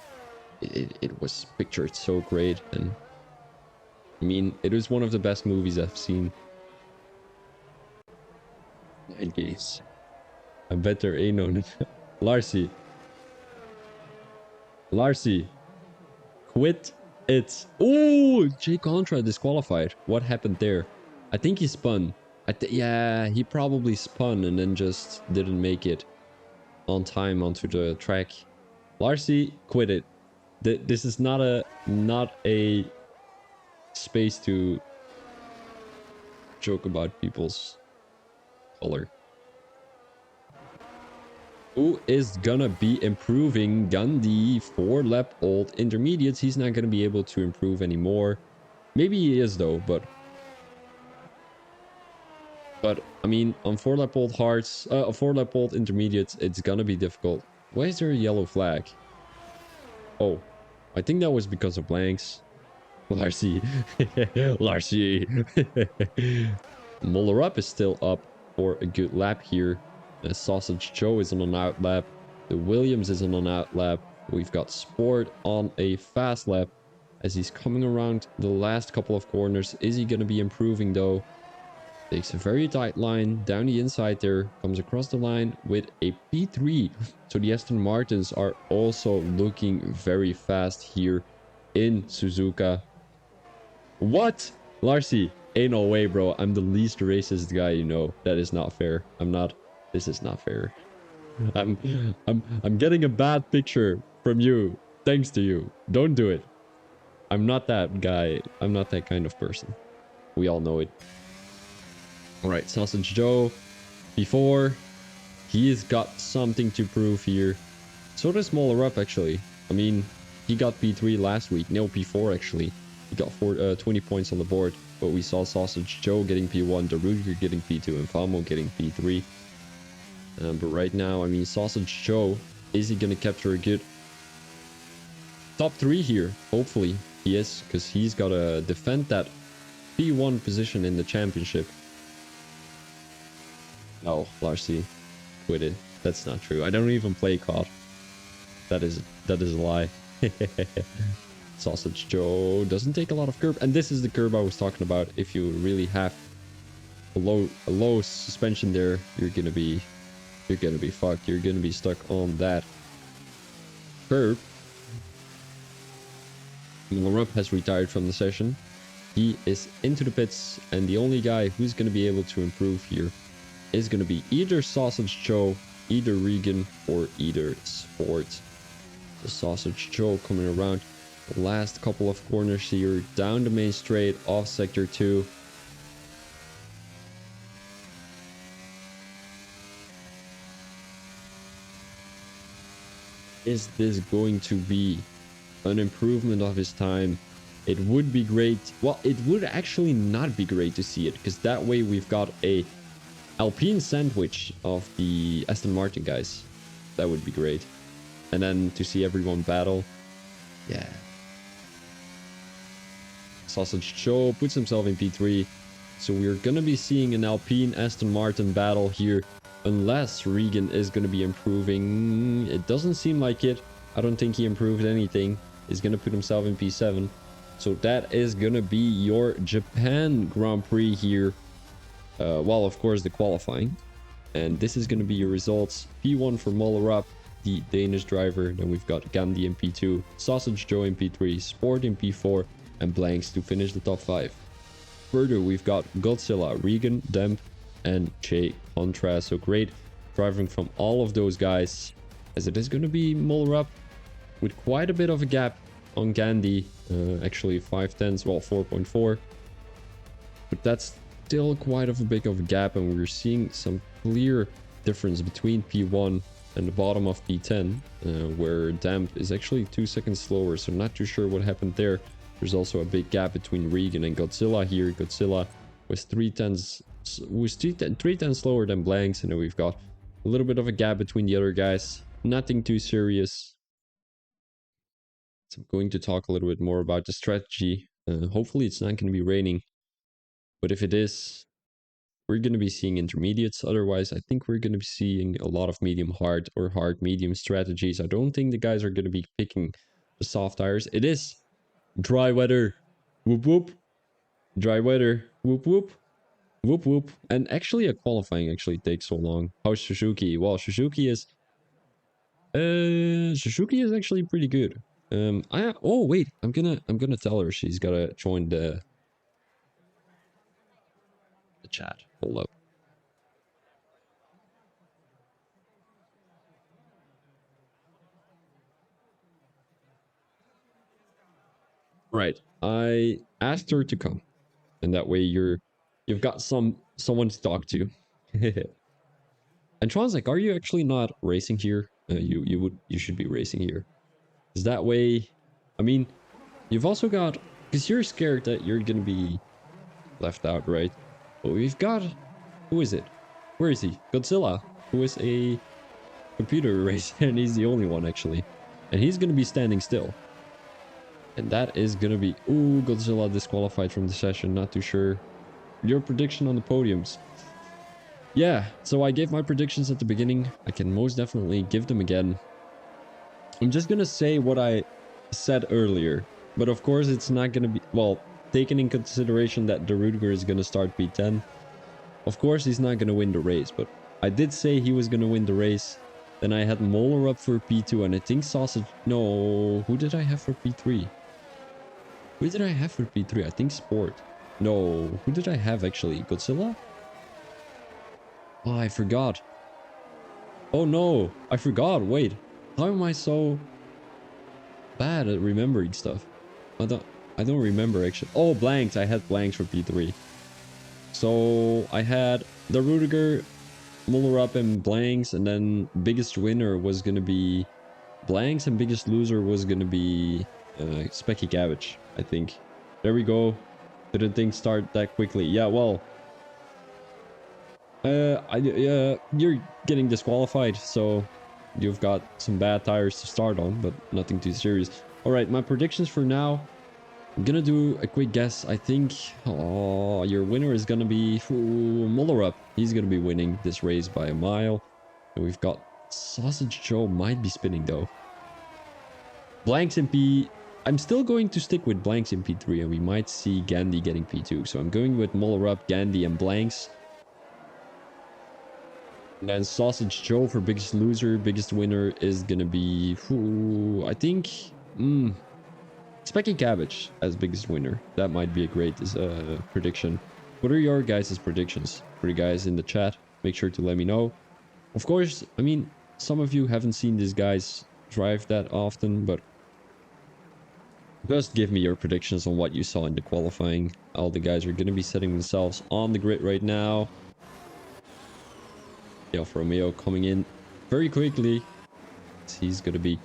it was pictured so great. And I mean, it was one of the best movies I've seen. I guess. I bet there ain't no... Larcy. Larcy. Quit it. Oh, Jay Contra disqualified. What happened there? I think he spun. Yeah, he probably spun and then just didn't make it on time onto the track. Larcy, quit it. This is not a space to joke about people's color. Who is gonna be improving? Gandhi, 4 lap old intermediates. He's not gonna be able to improve anymore. Maybe he is though, but I mean, on 4 lap old hearts, 4 lap old intermediates, it's gonna be difficult. Why is there a yellow flag? Oh, I think that was because of blanks. Larcy. Larcy. Muller up is still up for a good lap here. Sausage Joe is on an out lap. The Williams is on an out lap. We've got Sport on a fast lap as he's coming around the last couple of corners. Is he going to be improving though? Takes a very tight line down the inside there. Comes across the line with a P3. So the Aston Martins are also looking very fast here in Suzuka. What? Larcy, ain't no way, bro. I'm the least racist guy you know. That is not fair. I'm not. This is not fair. I'm getting a bad picture from you. Thanks to you. Don't do it. I'm not that guy. I'm not that kind of person. We all know it. Alright, Sausage Joe. P4. He's got something to prove here. So does Moller-Up, actually. I mean, he got P3 last week. No, P4, actually. He got 20 points on the board. But we saw Sausage Joe getting P1, Daruger getting P2, and Famo getting P3. But right now, I mean, Sausage Joe, is he going to capture a good top 3 here? Hopefully he is, because he's got to defend that P1 position in the championship. No, Larcy, quit it. That's not true. I don't even play COD. That is a lie. Sausage Joe doesn't take a lot of curb, and this is the curb I was talking about. If you really have a low suspension there, you're gonna be fucked. You're gonna be stuck on that curb. Moller-Up has retired from the session. He is into the pits, and the only guy who's gonna be able to improve here is gonna be either Sausage Joe, either Regan, or either Sport. The Sausage Joe coming around the last couple of corners here, down the main straight, off sector 2. Is this going to be an improvement of his time? It would be great. Well, it would actually not be great to see it, because that way we've got a Alpine sandwich of the Aston Martin guys. That would be great. And then to see everyone battle. Yeah. Sausage Joe puts himself in P3. So we're going to be seeing an Alpine Aston Martin battle here. Unless Regan is going to be improving. It doesn't seem like it. I don't think he improved anything. He's going to put himself in P7. So that is going to be your Japan Grand Prix here. Well, of course, the qualifying. And this is going to be your results. P1 for Moller-Up, the Danish driver. Then we've got Gandhi in P2, Sausage Joe in P3, Sport in P4, and Blanks to finish the top 5. Further, we've got Godzilla, Regan, Demp, and Che Contra. So great driving from all of those guys. As it is going to be Moller-Up with quite a bit of a gap on Gandhi. Actually 5/10, well 4.4. But that's still quite of a big of a gap, and we're seeing some clear difference between P1 and the bottom of P10, where Damp is actually 2 seconds slower, so not too sure what happened there. There's also a big gap between Regan and Godzilla here. Godzilla was 3/10 slower than Blanks, and then we've got a little bit of a gap between the other guys. Nothing too serious. So I'm going to talk a little bit more about the strategy. Hopefully it's not going to be raining. But if it is, we're going to be seeing intermediates. Otherwise, I think we're going to be seeing a lot of medium hard or hard medium strategies. I don't think the guys are going to be picking the soft tires. It is dry weather. Whoop whoop. Dry weather. Whoop whoop. Whoop whoop. And actually a qualifying actually takes so long. How's Suzuki? Well, Suzuki is actually pretty good. Oh wait, I'm gonna tell her she's gotta join the chat. Hold up. Right. I asked her to come, and that way you've got someone to talk to. And Tron's like, are you actually not racing here? You should be racing here. Is that way? I mean, you've also got, because you're scared that you're gonna be left out, right? But we've got, who is it? Where is he? Godzilla, who is a computer racer, and he's the only one actually, and he's gonna be standing still. And that is gonna be, ooh, Godzilla disqualified from the session. Not too sure. Your prediction on the podiums? Yeah, so I gave my predictions at the beginning. I can most definitely give them again. I'm just gonna say what I said earlier, but of course it's not gonna be, well, taking in consideration that Daruger is gonna start P10, Of course, he's not going to win the race, but I did say he was going to win the race. Then I had Molar up for P2, and I think Sausage... No, who did I have for P3? Who did I have for P3? I think Sport. No, who did I have actually? Godzilla? Oh, I forgot. Oh no, I forgot. Wait, how am I so bad at remembering stuff? I don't remember actually. Oh, blanks. I had blanks for P3. So I had the Rudiger, Muller up and blanks, and then biggest winner was gonna be blanks, and biggest loser was gonna be Specky Cabbage, I think. There we go. Didn't think start that quickly. Yeah, well, you're getting disqualified, so you've got some bad tires to start on, but nothing too serious. All right, my predictions for now. I'm gonna do a quick guess. I think your winner is gonna be Muller up. He's gonna be winning this race by a mile. And we've got Sausage Joe might be spinning though. Blanks in P. I'm still going to stick with blanks in P3, and we might see Gandhi getting P2. So I'm going with Muller up, Gandhi, and blanks. And then Sausage Joe for biggest loser. Biggest winner is gonna be I think Specky Cabbage as biggest winner. That might be a great prediction. What are your guys' predictions? For you guys in the chat, make sure to let me know. Of course, I mean, some of you haven't seen these guys drive that often, but just give me your predictions on what you saw in the qualifying. All the guys are going to be setting themselves on the grid right now. Alfa Romeo coming in very quickly. He's going to be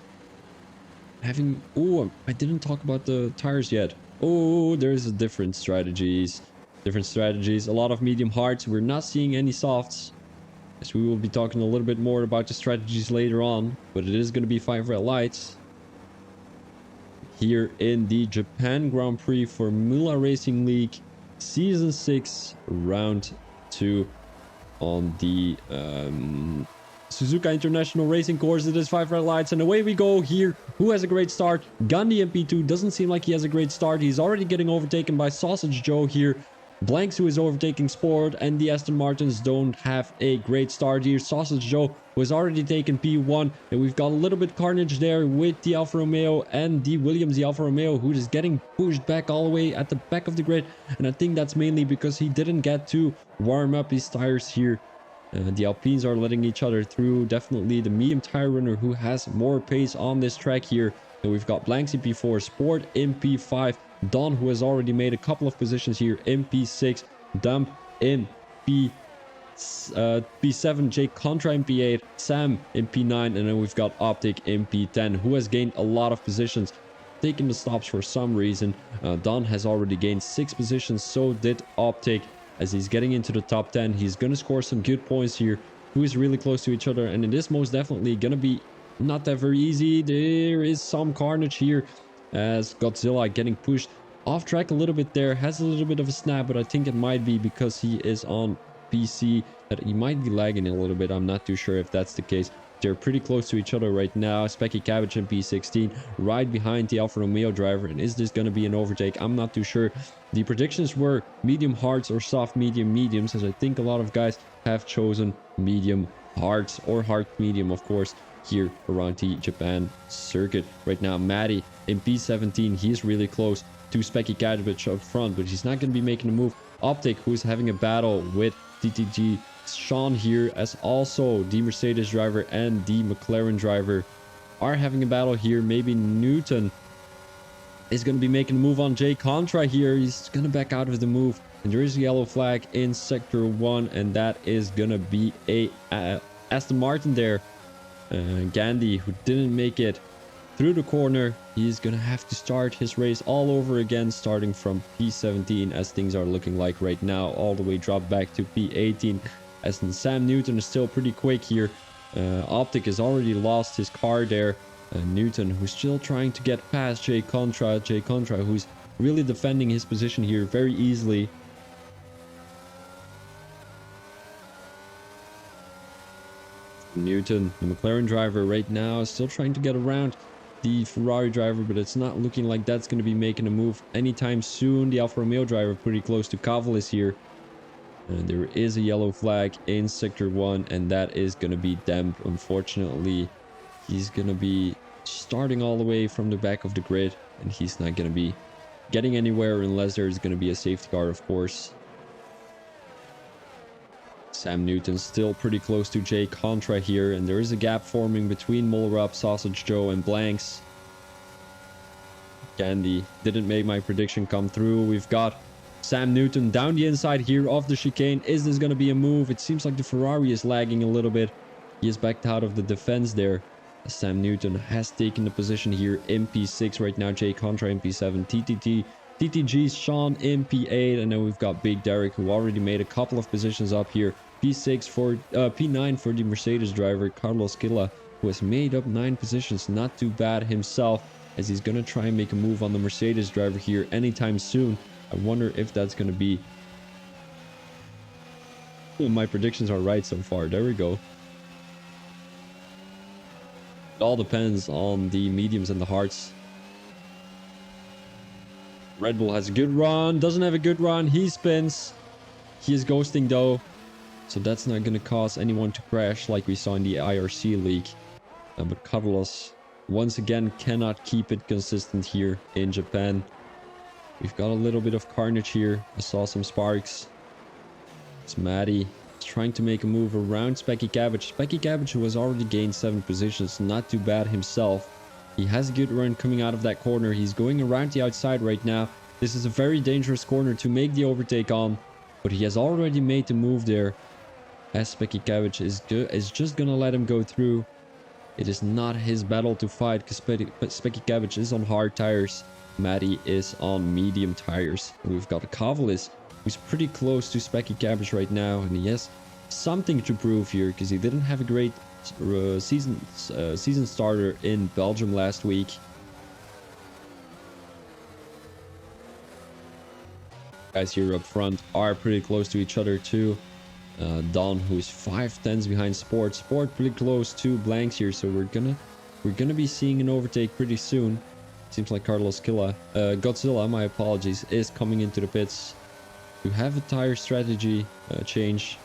having... Oh, I didn't talk about the tires yet. Oh, there's different strategies. Different strategies. A lot of medium hards. We're not seeing any softs. As we will be talking a little bit more about the strategies later on. But it is going to be 5 red lights here in the Japan Grand Prix Formula Racing League Season 6 Round 2 on the Suzuka International Racing Course. It is 5 red lights and away we go here. Who has a great start? Gandhi MP2 doesn't seem like he has a great start. He's already getting overtaken by Sausage Joe here. Blanks, who is overtaking Sport, and the Aston Martins don't have a great start here. Sausage Joe was already taken P1, and we've got a little bit carnage there with the Alfa Romeo and the Williams. The Alfa Romeo, who is getting pushed back all the way at the back of the grid, and I think that's mainly because he didn't get to warm up his tires here. The Alpines are letting each other through. Definitely the medium tire runner who has more pace on this track here. And we've got Blanks in P4, Sport in P5, Don, who has already made a couple of positions here in P6, Dump in P7, Jake Contra in P8, Sam in P9, and then we've got Optic in P10, who has gained a lot of positions, taking the stops for some reason. Don has already gained 6 positions, so did Optic. As he's getting into the top 10, he's going to score some good points here. Who is really close to each other, and it is most definitely going to be not that very easy. There is some carnage here as Godzilla getting pushed off track a little bit there. Has a little bit of a snap, but I think it might be because he is on PC that he might be lagging a little bit. I'm not too sure if that's the case. They're pretty close to each other right now. Specky Cabbage in P16, right behind the Alfa Romeo driver. And is this going to be an overtake? I'm not too sure. The predictions were medium hards or soft medium mediums, as I think a lot of guys have chosen medium hards or hard medium, of course, here around the Japan circuit. Right now, Maddie in P17, he's really close to Specky Cabbage up front, but he's not going to be making a move. Optic, who's having a battle with DTG Sean here, as also the Mercedes driver and the McLaren driver are having a battle here. Maybe Newton is going to be making a move on Jay Contra here. He's going to back out of the move, and there is a yellow flag in sector 1, and that is going to be a Aston Martin there. Gandhi, who didn't make it through the corner, he's going to have to start his race all over again, starting from P17 as things are looking like right now, all the way drop back to P18. As Sam Newton is still pretty quick here. Optic has already lost his car there. Newton, who's still trying to get past Jay Contra. Jay Contra, who's really defending his position here very easily. Newton, the McLaren driver right now, is still trying to get around the Ferrari driver, but it's not looking like that's going to be making a move anytime soon. The Alfa Romeo driver pretty close to Kavalis here. And there is a yellow flag in sector 1, and that is going to be Demp. Unfortunately, he's going to be starting all the way from the back of the grid, and he's not going to be getting anywhere unless there's going to be a safety car, of course. Sam Newton still pretty close to Jay Contra here, and there is a gap forming between Mullerup, Sausage Joe, and Blanks. Candy didn't make my prediction come through. We've got Sam Newton down the inside here of the chicane. Is this going to be a move? It seems like the Ferrari is lagging a little bit. He is backed out of the defense there. Sam Newton has taken the position here in P6 right now. Jay Contra in P7, TTG, Sean in P8, and then we've got Big Derek, who already made a couple of positions up here. P6 for P9 for the Mercedes driver Carlos Killa, who has made up 9 positions. Not too bad himself, as he's gonna try and make a move on the Mercedes driver here anytime soon. I wonder if that's gonna be... Oh, my predictions are right so far. There we go. It all depends on the mediums and the hards. Red Bull has a good run, doesn't have a good run, he spins. He is ghosting though, so that's not going to cause anyone to crash like we saw in the IRC league. But Carlos once again cannot keep it consistent here in Japan. We've got a little bit of carnage here. I saw some sparks. It's Maddie trying to make a move around Specky Cabbage. Specky Cabbage, who has already gained 7 positions, not too bad himself. He has a good run coming out of that corner. He's going around the outside right now. This is a very dangerous corner to make the overtake on, but he has already made the move there. As Specky Cabbage is just gonna let him go through. It is not his battle to fight, because Specky Cabbage is on hard tires. Maddie is on medium tires. And we've got a Cavalis, who's pretty close to Specky Cabbage right now, and he has something to prove here, because he didn't have a great season starter in Belgium last week. Guys here up front are pretty close to each other too. Don, who's 5 tenths behind Sport pretty close to Blanks here, so we're gonna be seeing an overtake pretty soon. Seems like Carlos Godzilla, my apologies, is coming into the pits to have a tire strategy change.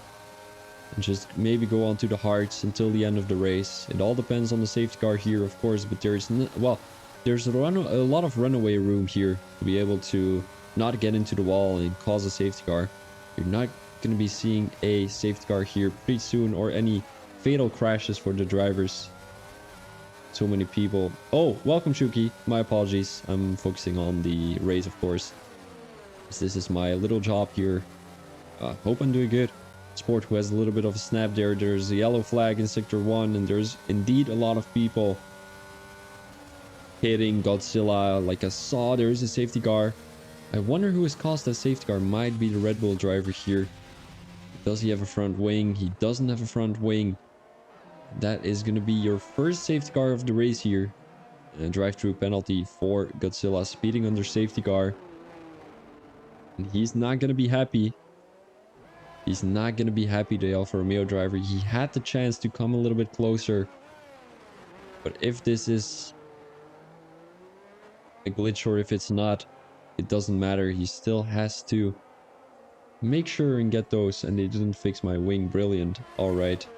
And just maybe go on to the hards until the end of the race. It all depends on the safety car here, of course, but there's a lot of runaway room here to be able to not get into the wall and cause a safety car. You're not going to be seeing a safety car here pretty soon, or any fatal crashes for the drivers. So many people. Oh, welcome Shuki. My apologies. I'm focusing on the race, of course. This is my little job here. Hope I'm doing good. Sport, who has a little bit of a snap there. There's a yellow flag in sector 1, and there's indeed a lot of people hitting Godzilla. Like I saw, there is a safety car. I wonder who has caused that safety car. Might be the Red Bull driver here. Does he have a front wing? He doesn't have a front wing. That is going to be your first safety car of the race here. And drive-through penalty for Godzilla speeding under safety car. And he's not going to be happy. He's not going to be happy, the Alfa Romeo driver. He had the chance to come a little bit closer. But if this is a glitch or if it's not, it doesn't matter. He still has to make sure and get those. And they didn't fix my wing. Brilliant. Alright.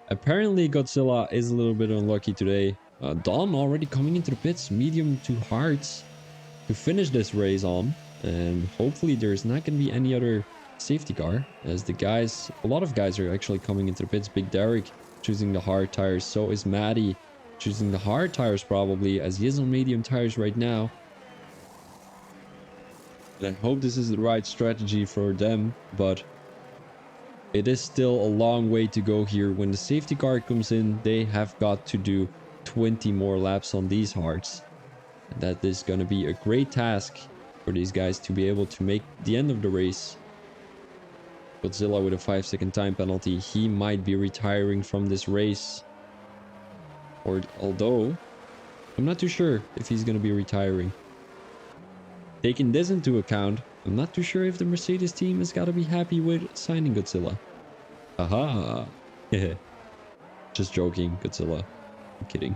Apparently Godzilla is a little bit unlucky today. Don already coming into the pits. Medium to hards to finish this race on. And hopefully there's not going to be any other safety car, as a lot of guys are actually coming into the pits. Big Derek choosing the hard tires, so is Maddie choosing the hard tires probably, as he is on medium tires right now. And I hope this is the right strategy for them, but it is still a long way to go here. When the safety car comes in, they have got to do 20 more laps on these hards. And that is going to be a great task for these guys to be able to make the end of the race. Godzilla with a 5-second time penalty. He might be retiring from this race. Or although, I'm not too sure if he's going to be retiring. Taking this into account, I'm not too sure if the Mercedes team has got to be happy with signing Godzilla. Aha! Just joking, Godzilla. I'm kidding.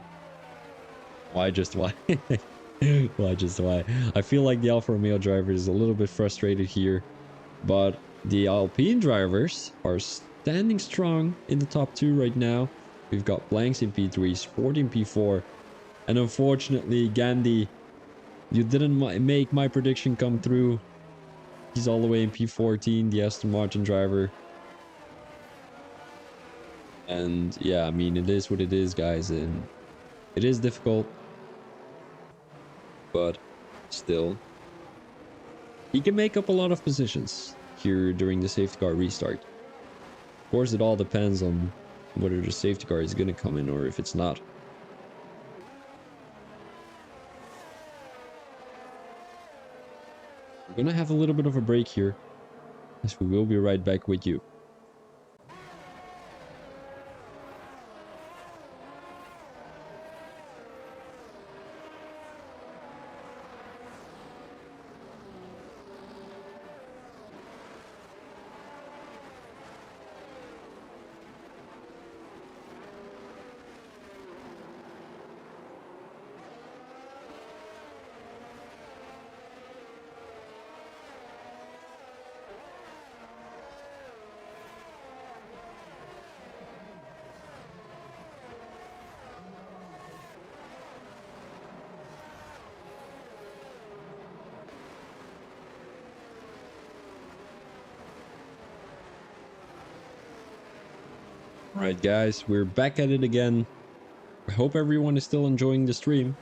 Why just why? Why just why? I feel like the Alfa Romeo driver is a little bit frustrated here. But The Alpine drivers are standing strong in the top 2 right now. We've got Blanks in P3, Sport in P4. And unfortunately, Gandhi, you didn't make my prediction come through. He's all the way in P14, the Aston Martin driver. And yeah, I mean, it is what it is, guys. And it is difficult. But still, he can make up a lot of positions here during the safety car restart. Of course, it all depends on whether the safety car is going to come in or if it's not. We're going to have a little bit of a break here, as we will be right back with you. Alright guys, we're back at it again. I hope everyone is still enjoying the stream.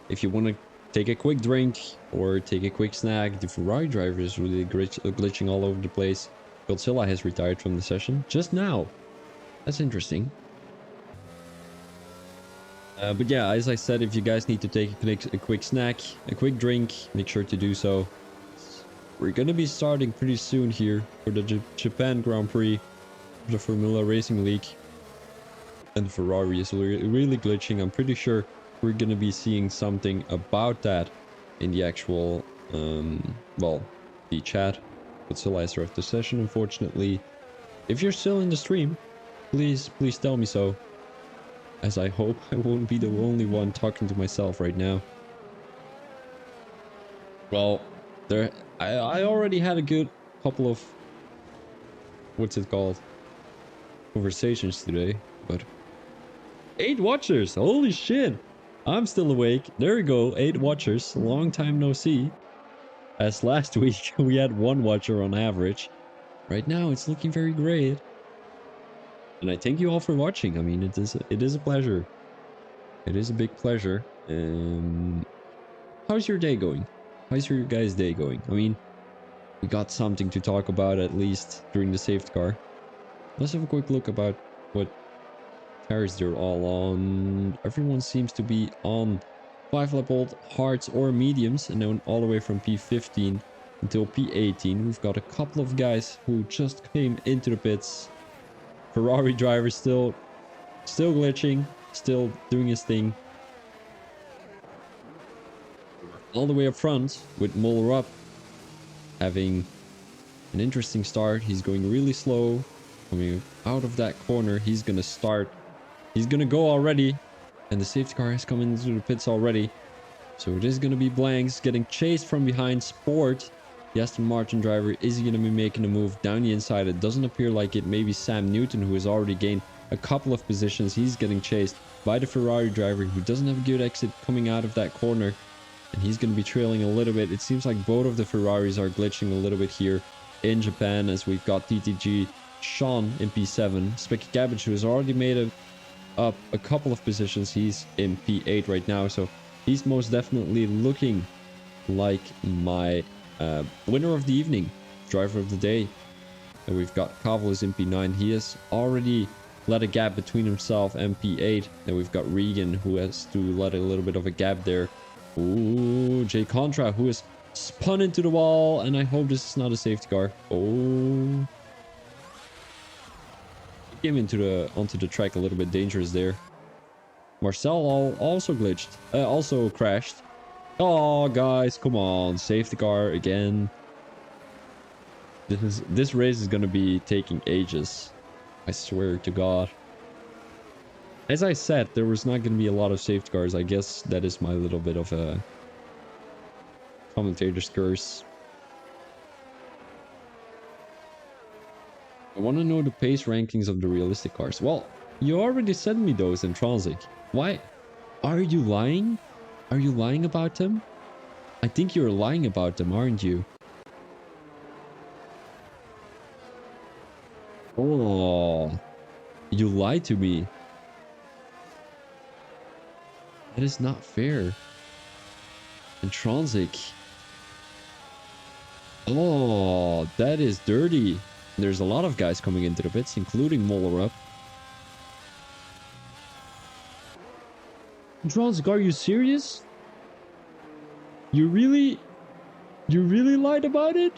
If you want to take a quick drink or take a quick snack, the Ferrari driver is really glitching all over the place. Godzilla has retired from the session just now. That's interesting. But yeah, as I said, if you guys need to take a quick snack, a quick drink, make sure to do so. We're going to be starting pretty soon here for the Japan Grand Prix, the Formula Racing League. And Ferrari is really glitching. I'm pretty sure we're going to be seeing something about that in the actual, well, the chat. Godzilla has left the session, unfortunately. If you're still in the stream, please tell me so. As I hope I won't be the only one talking to myself right now. Well, I already had a good couple of, what's it called, conversations today, but 8 watchers, holy shit, I'm still awake. There we go, 8 watchers, long time no see. As last week we had 1 watcher on average. Right now it's looking very great. And I thank you all for watching. I mean, it is a pleasure. It is a big pleasure. How's your day going? How's your guys' day going? I mean, we got something to talk about at least during the safety car. Let's have a quick look about what tires they're all on. Everyone seems to be on 5-lap-old hards or mediums, and then all the way from P15 until P18. We've got a couple of guys who just came into the pits. Ferrari driver still glitching, still doing his thing. All the way up front with Muller up, having an interesting start. He's going really slow. Coming out of that corner, he's gonna start. He's gonna go already, and the safety car has come into the pits already. So it is gonna be Blanks getting chased from behind. Sport, the Aston Martin driver, is he gonna be making a move down the inside? It doesn't appear like it. Maybe Sam Newton, who has already gained a couple of positions. He's getting chased by the Ferrari driver, who doesn't have a good exit coming out of that corner. And he's going to be trailing a little bit. It seems like both of the Ferraris are glitching a little bit here in Japan, as we've got TTG Sean in P7. Specky Cabbage, who has already made up a couple of positions. He's in P8 right now. So he's most definitely looking like my winner of the evening, driver of the day. And we've got Kavalis in P9. He has already let a gap between himself and P8. And we've got Regan, who has to let a little bit of a gap there. Ooh, Jay Contra, who is spun into the wall, and I hope this is not a safety car. Oh, he came onto the track a little bit dangerous there. Marcel also glitched, also crashed. Oh, guys, come on, safety car again. This race is gonna be taking ages. I swear to God. As I said, there was not going to be a lot of safety cars. I guess that is my little bit of a commentator's curse. I want to know the pace rankings of the realistic cars. Well, you already sent me those in Transic. Why? Are you lying? Are you lying about them? I think you're lying about them, aren't you? Oh, you lied to me. That is not fair. And Transic. Oh, that is dirty. There's a lot of guys coming into the pits, including Mollerup. Transic, are you serious? You really lied about it?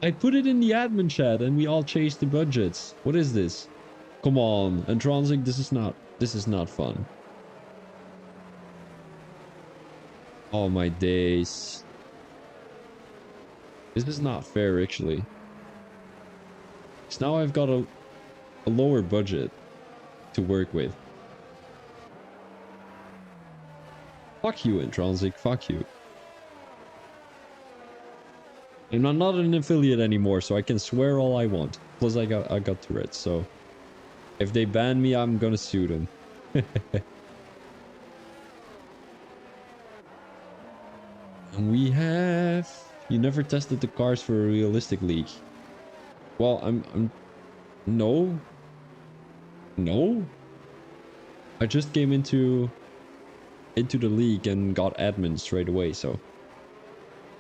I put it in the admin chat and we all chased the budgets. What is this? Come on, and Transic, this is not fun. Oh my days. This is not fair, actually. So now I've got a lower budget to work with. Fuck you, Intronsic. Fuck you. And I'm not an affiliate anymore, so I can swear all I want. Plus, I got Tourette's, so if they ban me, I'm gonna sue them. And we have... You never tested the cars for a realistic league. Well, no. No. I just came into the league and got admin straight away, so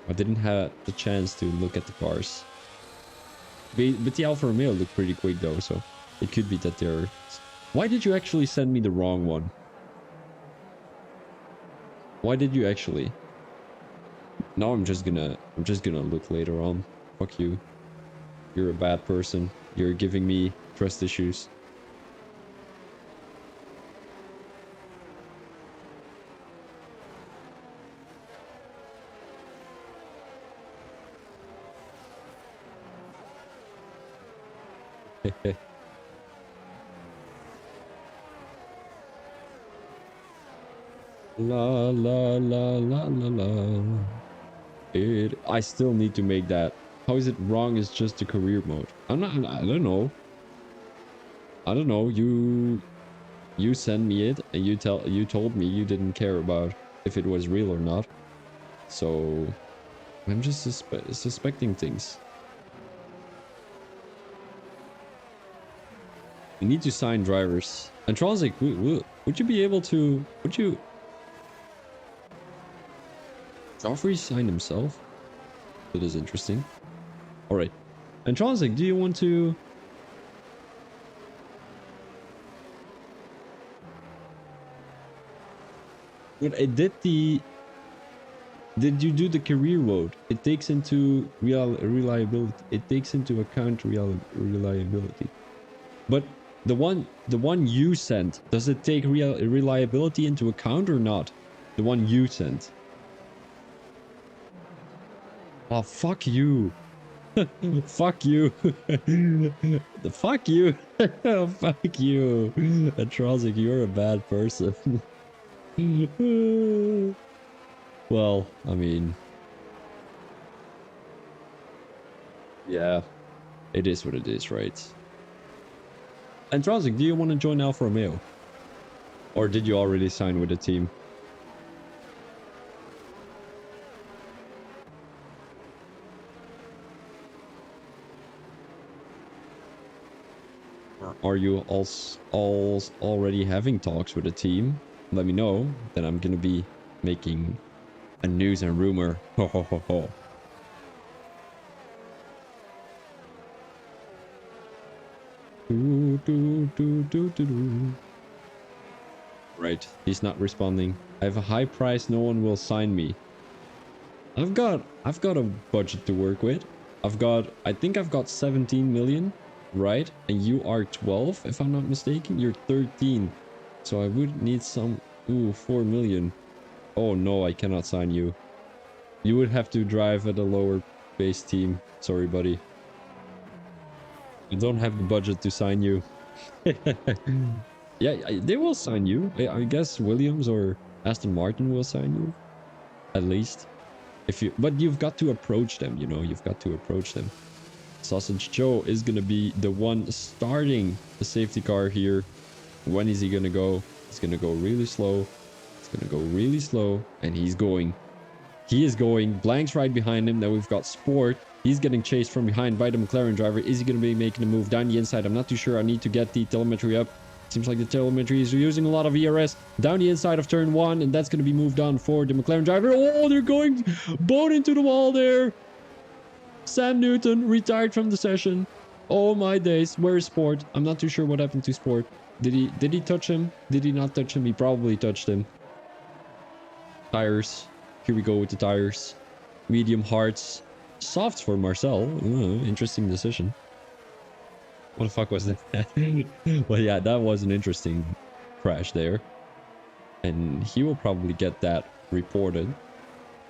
I didn't have the chance to look at the cars. But the Alfa Romeo looked pretty quick though, so it could be that they're... Why did you actually send me the wrong one? Why did you actually? Now I'm just gonna look later on. Fuck you. You're a bad person. You're giving me trust issues. La la la la la la. I still need to make that. How is it wrong? It's just a career mode. I don't know. I don't know. You send me it and you told me you didn't care about if it was real or not. So I'm just suspecting things. We need to sign drivers. And Transic, would you be able to... Would you... Joffrey signed himself? That is interesting. Alright. And Transic, do you want to... But it did the... Did you do the career mode? It takes into reliability. It takes into account reliability. But the one you sent, does it take reliability into account or not? The one you sent. Oh, fuck you. Fuck you. Fuck you. Fuck you. Atrozic, you're a bad person. Well, I mean... Yeah. It is what it is, right? And Atrozic, do you want to join Alfa Romeo? Or did you already sign with the team? Are you already having talks with the team? Let me know. Then I'm gonna be making a news and rumor. Ho ho ho ho. Right, he's not responding. I have a high price, no one will sign me. I've got a budget to work with. I think I've got 17 million. Right, and you are 12 if I'm not mistaken. You're 13, so I would need some... Ooh, 4 million. Oh no, I cannot sign you. You would have to drive at a lower base team. Sorry, buddy. I don't have the budget to sign you. Yeah, they will sign you. I guess Williams or Aston Martin will sign you, at least. But you've got to approach them, you know. You've got to approach them. Sausage Joe is going to be the one starting the safety car here. When is he going to go? He's going to go really slow. He's going to go really slow. And he's going. He is going. Blank's right behind him. Then we've got Sport. He's getting chased from behind by the McLaren driver. Is he going to be making a move down the inside? I'm not too sure. I need to get the telemetry up. Seems like the telemetry is using a lot of ERS down the inside of turn 1. And that's going to be moved on for the McLaren driver. Oh, they're going both into the wall there. Sam Newton retired from the session. Oh my days. Where is Sport? I'm not too sure what happened to Sport. Did he touch him? Did he not touch him? He probably touched him. Tires. Here we go with the tires. Medium hards. Softs for Marcel. Interesting decision. What the fuck was that? Well, yeah, that was an interesting crash there. And he will probably get that reported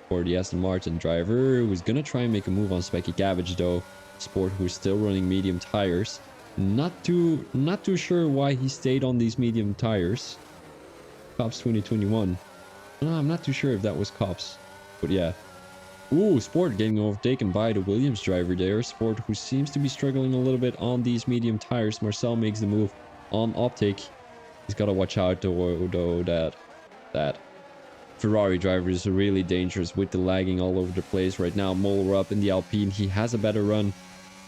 for the Aston Martin driver, who's gonna try and make a move on Specky Cabbage though. Sport, who's still running medium tires. Not too sure why he stayed on these medium tires. Cops 2021. No, I'm not too sure if that was Cops. But yeah. Ooh, Sport getting overtaken by the Williams driver there. Sport, who seems to be struggling a little bit on these medium tires. Marcel makes the move on Optic. He's got to watch out though that Ferrari driver is really dangerous with the lagging all over the place right now. Moller up in the Alpine. He has a better run.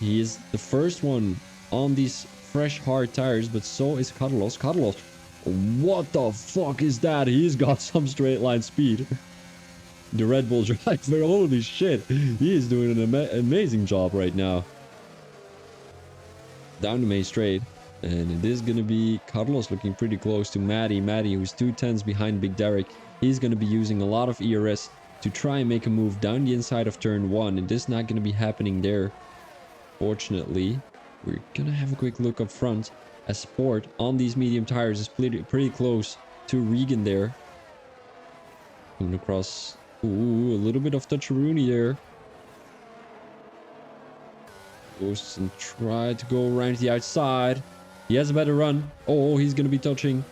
He is the first one on these fresh hard tires, but so is Carlos. Carlos, what the fuck is that? He's got some straight line speed. The Red Bull driver, holy shit. He is doing an amazing job right now. Down the main straight. And it is going to be Carlos looking pretty close to Maddie. Maddie, who's 2 tenths behind Big Derek. He's going to be using a lot of ERS to try and make a move down the inside of turn 1. And this is not going to be happening there. Fortunately, we're going to have a quick look up front. As Sport on these medium tires is pretty close to Regan there. Coming across. Ooh, a little bit of touch-a-rooney there. Goes and try to go around the outside. He has a better run. Oh, he's going to be touching.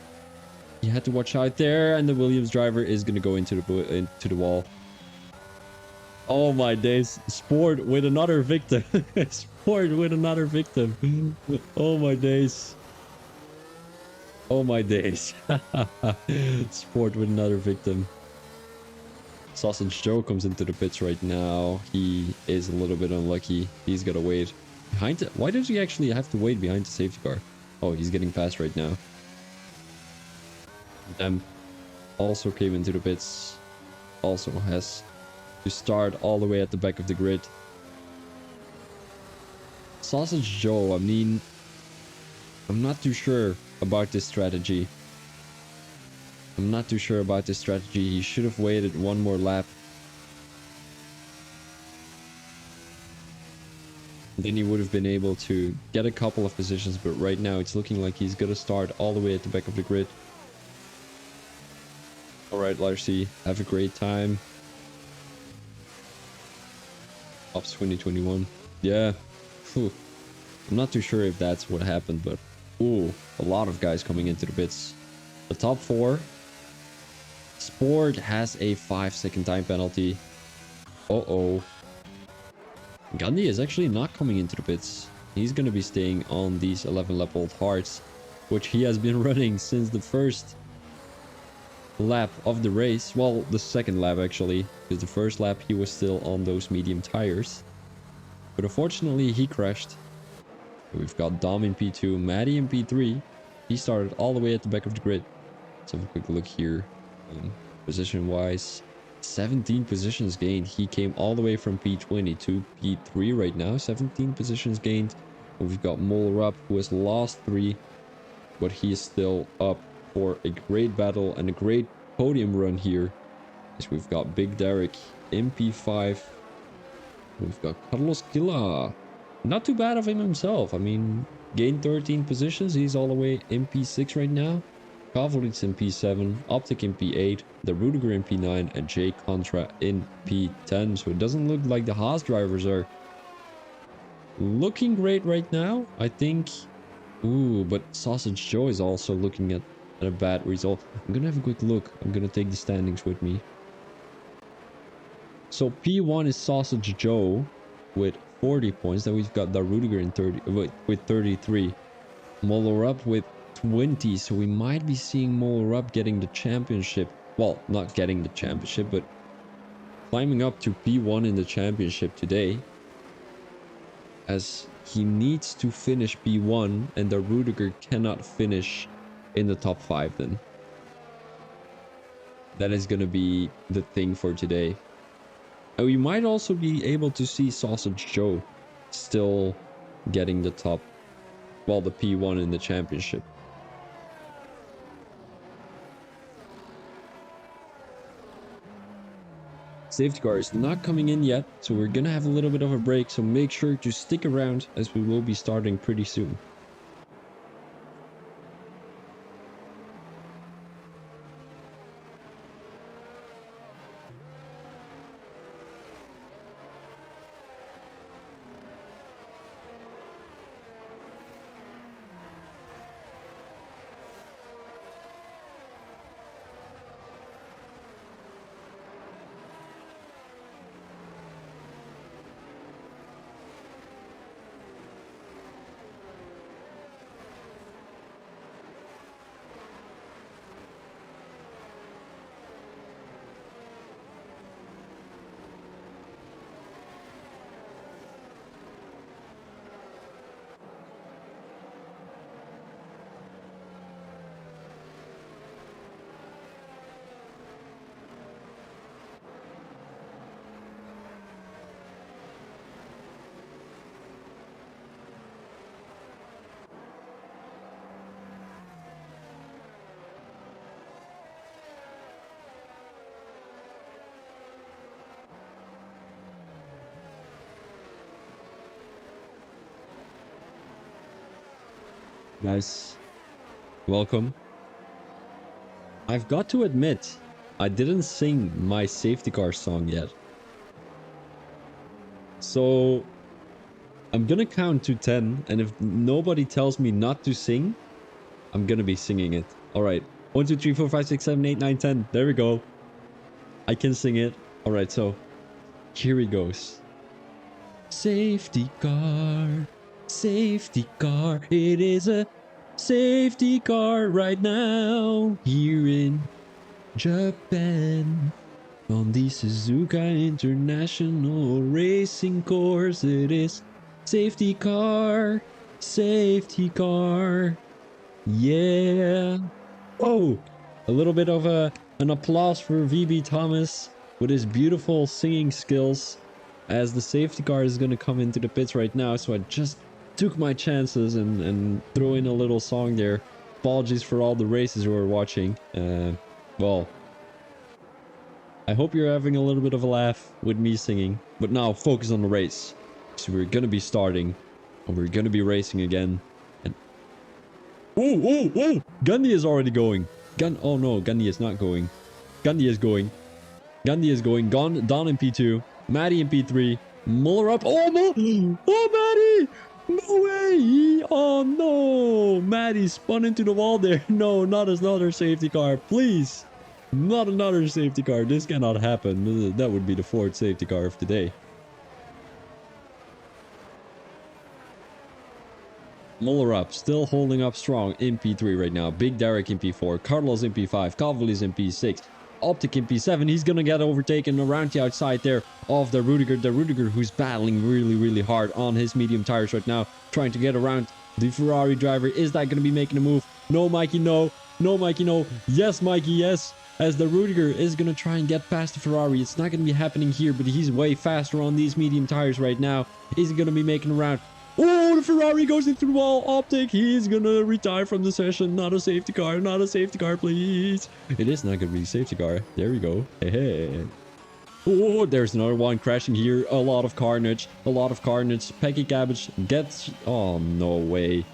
He had to watch out there, and the Williams driver is going to go into the wall. Oh my days. Sport with another victim. Sport with another victim. Oh my days. Oh my days. Sport with another victim. Sausage Joe comes into the pits right now. He is a little bit unlucky. He's got to wait. Behind it. Why does he actually have to wait behind the safety car? Oh, he's getting past right now. Dem also came into the pits. Also has to start all the way at the back of the grid. Sausage Joe, I mean, I'm not too sure about this strategy. I'm not too sure about this strategy. He should have waited one more lap. Then he would have been able to get a couple of positions, but right now it's looking like he's gonna start all the way at the back of the grid. Alright, Larcy, have a great time. Ops 2021. Yeah. Whew. I'm not too sure if that's what happened, but ooh, a lot of guys coming into the pits. The top 4. Sport has a 5-second time penalty. Uh-oh. Gandhi is actually not coming into the pits. He's going to be staying on these 11-lap-old hards, which he has been running since the first lap of the race. Well, the second lap actually, because the first lap he was still on those medium tires. But unfortunately he crashed. We've got Dom in P2, Maddie in P3. He started all the way at the back of the grid. Let's have a quick look here. Position-wise, 17 positions gained. He came all the way from P20 to P3 right now. 17 positions gained. And we've got Moller up, who has lost 3, but he is still up for a great battle and a great podium run here. As we've got Big Derek in P5. We've got Carlos Killa. Not too bad of him himself. I mean, gained 13 positions. He's all the way in P6 right now. Kavlitz in P7, Optic in P8, the Rudiger in P9, and Jay Contra in P10. So it doesn't look like the Haas drivers are looking great right now. I think... Ooh, but Sausage Joe is also looking at a bad result. I'm gonna have a quick look. I'm gonna take the standings with me. So P1 is Sausage Joe with 40 points. Then we've got Rudiger in 30 with 33. Molorup with 20. So we might be seeing Molorup getting the championship. Well, not getting the championship, but climbing up to P1 in the championship today. As he needs to finish P1 and the Rudiger cannot finish in the top 5 then. That is going to be the thing for today. And we might also be able to see Sausage Joe still getting the top, well, the P1 in the championship. Safety car is not coming in yet, so we're gonna have a little bit of a break, so make sure to stick around as we will be starting pretty soon. Guys, welcome. I've got to admit, I didn't sing my safety car song yet. So, I'm gonna count to 10, and if nobody tells me not to sing, I'm gonna be singing it. Alright, 1, 2, 3, 4, 5, 6, 7, 8, 9, 10. There we go. I can sing it. Alright, so, here he goes. Safety car. Safety car, it is a safety car right now here in Japan on the Suzuka International Racing Course. It is safety car, yeah. Oh, a little bit of an applause for VB Thomas with his beautiful singing skills, as the safety car is going to come into the pits right now. So I just took my chances and throw in a little song there. Apologies for all the races you were watching. Well, I hope you're having a little bit of a laugh with me singing. But now focus on the race. So we're gonna be starting and we're gonna be racing again. And oh! Gandhi is already going. Oh no, Gandhi is not going. Gandhi is going. Don in P2. Maddie in P3. Muller up. Oh no! Oh, Maddie! No way! Oh no! Maddie spun into the wall there. No, not another safety car. Please! Not another safety car. This cannot happen. That would be the fourth safety car of the day. Muller up, still holding up strong in P3 right now. Big Derek in P4. Carlos in P5. Cavalli's in P6. Optic in P7. He's gonna get overtaken around the outside there of the Rudiger. The Rudiger who's battling really hard on his medium tires right now, trying to get around the Ferrari driver. Is that gonna be making a move? No, Mikey, no. No, Mikey, no. Yes, Mikey, yes. As the Rudiger is gonna try and get past the Ferrari. It's not gonna be happening here, but he's way faster on these medium tires right now. Is he gonna be making around? Oh, the Ferrari goes into the wall. Optic, he's gonna retire from the session. Not a safety car, please. It is not gonna be a safety car. There we go. Hey. Oh, there's another one crashing here. A lot of carnage. Peggy Cabbage gets... Oh, no way.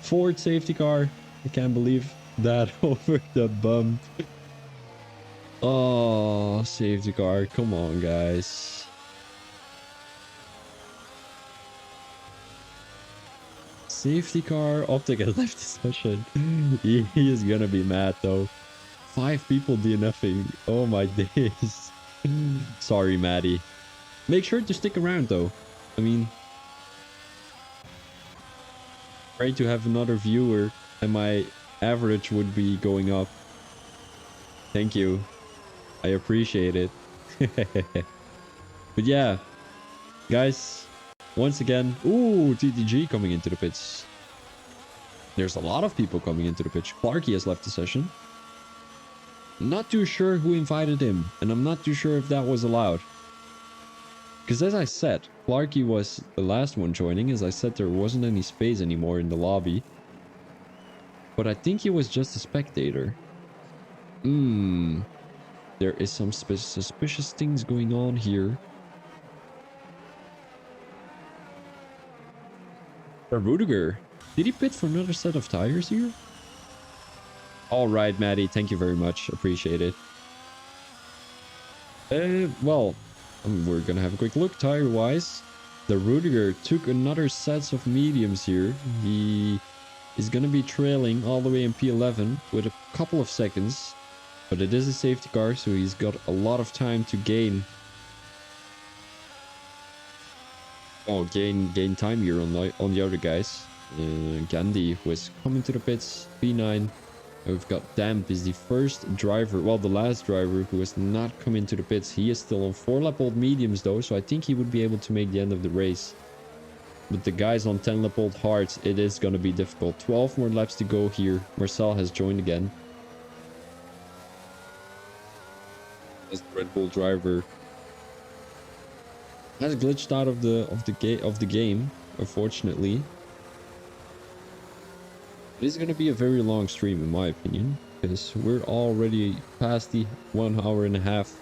Ford safety car. I can't believe that over the bump. Oh, safety car. Come on, guys. Safety car. Optic has left the session. He is gonna be mad though. 5 people DNFing. Oh my days. Sorry, Maddie. Make sure to stick around though. I mean, Great to have another viewer and my average would be going up. Thank you. I appreciate it. But yeah, guys, once again, ooh, TTG coming into the pits. There's a lot of people coming into the pitch. Clarky has left the session. Not too sure who invited him, and I'm not too sure if that was allowed. Because as I said, Clarky was the last one joining. As I said, there wasn't any space anymore in the lobby. But I think he was just a spectator. There is some suspicious things going on here. Rudiger. Did he pit for another set of tires here? Alright, Maddie. Thank you very much. Appreciate it. Well, we're gonna have a quick look tire-wise. The Rudiger took another sets of mediums here. He is gonna be trailing all the way in P11 with a couple of seconds. But it is a safety car, so he's got a lot of time to gain. Oh, gain time here on the other guys. Gandhi was coming to the pits, P9. We've got Damp is the first driver, well, the last driver who has not come into the pits. He is still on 4-lap-old mediums though, so I think he would be able to make the end of the race. But the guys on 10-lap-old hards, it is going to be difficult. 12 more laps to go here. Marcel has joined again. As the Red Bull driver has glitched out of the game, unfortunately. It is going to be a very long stream in my opinion, because we're already past the 1 hour and a half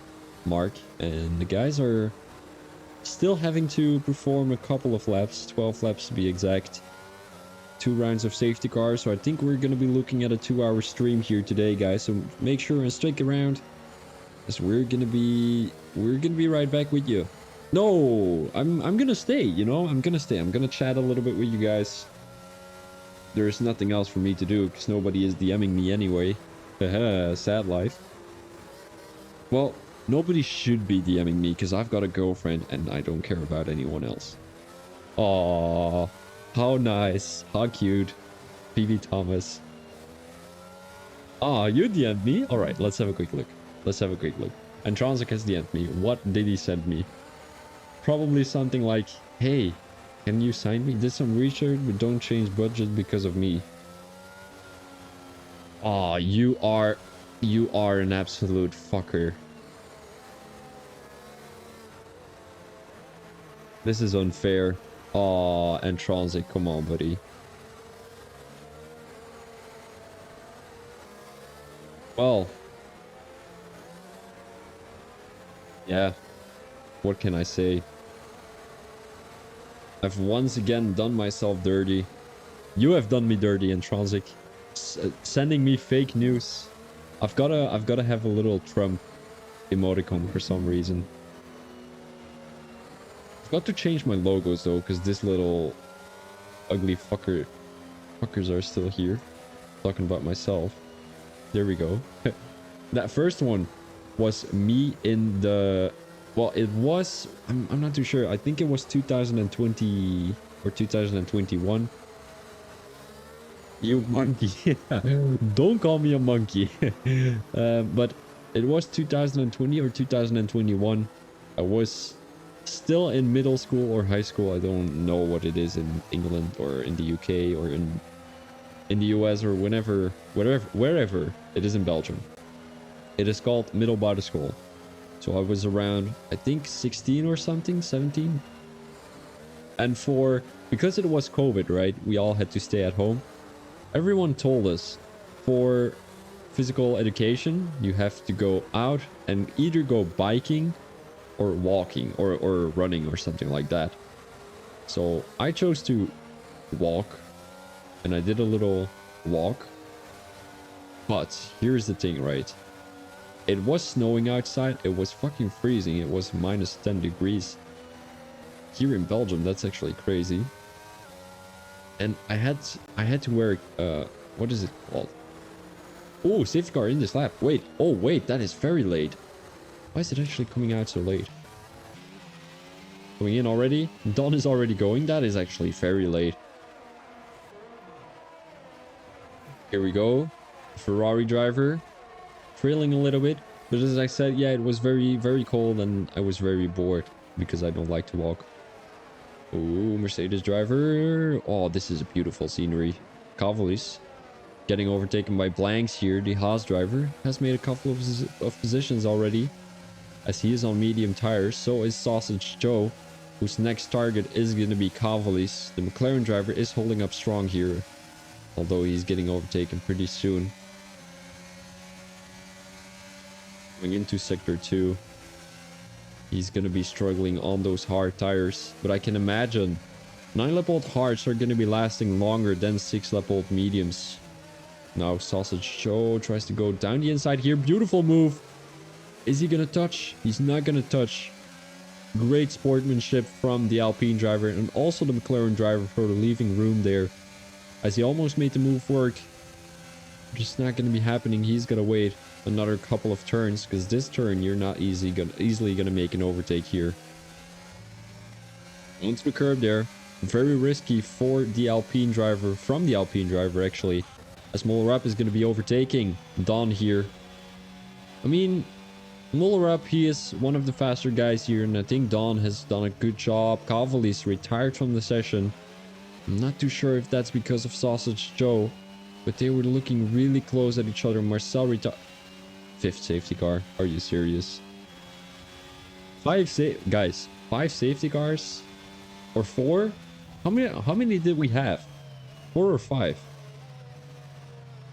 mark, and the guys are still having to perform a couple of laps, 12 laps to be exact. 2 rounds of safety cars, so I think we're going to be looking at a 2-hour stream here today, guys. So make sure and stick around, as we're gonna be right back with you. No, I'm gonna stay, you know, I'm gonna stay. I'm gonna chat a little bit with you guys. There's nothing else for me to do because nobody is DMing me anyway. Haha, sad life. Well, nobody should be DMing me because I've got a girlfriend and I don't care about anyone else. Aww, how nice, how cute. PB Thomas. Ah, you DM'd me? Alright, let's have a quick look. Let's have a quick look. And Transic has DM'd me. What did he send me? Probably something like, hey, can you sign me? Did some research, but don't change budget because of me. Aw, you are an absolute fucker. This is unfair. Aw, and Transic, come on, buddy. Well. Yeah. What can I say? I've once again done myself dirty. You have done me dirty, and Transic. Sending me fake news. I've gotta have a little Trump emoticon for some reason. I've got to change my logos though, because this little ugly fuckers are still here. Talking about myself. There we go. That first one was me in the... Well, it was... I'm not too sure. I think it was 2020 or 2021. You monkey. Don't call me a monkey. But it was 2020 or 2021. I was still in middle school or high school. I don't know what it is in England or in the UK or in the US or wherever it is in Belgium. It is called middelbare school. So I was around, I think 16 or something, 17. And because it was COVID, right? We all had to stay at home. Everyone told us for physical education, you have to go out and either go biking or walking or running or something like that. So I chose to walk, and I did a little walk. But here's the thing, right? It was snowing outside. It was fucking freezing. It was minus 10 degrees. Here in Belgium, that's actually crazy. And I had to wear, what is it called? Oh, safety car in this lap. Wait, oh wait, that is very late. Why is it actually coming out so late? Going in already? Don is already going? That is actually very late. Here we go. Ferrari driver. Trailing a little bit. But as I said, yeah, it was very, very cold and I was very bored because I don't like to walk. Oh, Mercedes driver. Oh, this is a beautiful scenery. Cavallis getting overtaken by blanks here. The Haas driver has made a couple of positions already, as he is on medium tires. So is Sausage Joe, whose next target is going to be Cavallis. The McLaren driver is holding up strong here, although he's getting overtaken pretty soon. Going into sector 2. He's going to be struggling on those hard tires. But I can imagine 9-lap-old hards are going to be lasting longer than 6-lap-old mediums. Now Sausage Joe tries to go down the inside here. Beautiful move. Is he going to touch? He's not going to touch. Great sportsmanship from the Alpine driver and also the McLaren driver for leaving room there, as he almost made the move work. Just not going to be happening. He's going to wait another couple of turns, because this turn you're not easily gonna make an overtake here. Onto the curb there. Very risky for the Alpine driver, from the Alpine driver actually, as Mollorap is going to be overtaking Don here. I mean, Mollorap, he is one of the faster guys here, and I think Don has done a good job. Cavallis retired from the session. I'm not too sure if that's because of Sausage Joe, but they were looking really close at each other. Marcel retired. 5th safety car. Are you serious? 5 safety cars? Or 4? How many did we have? 4 or 5?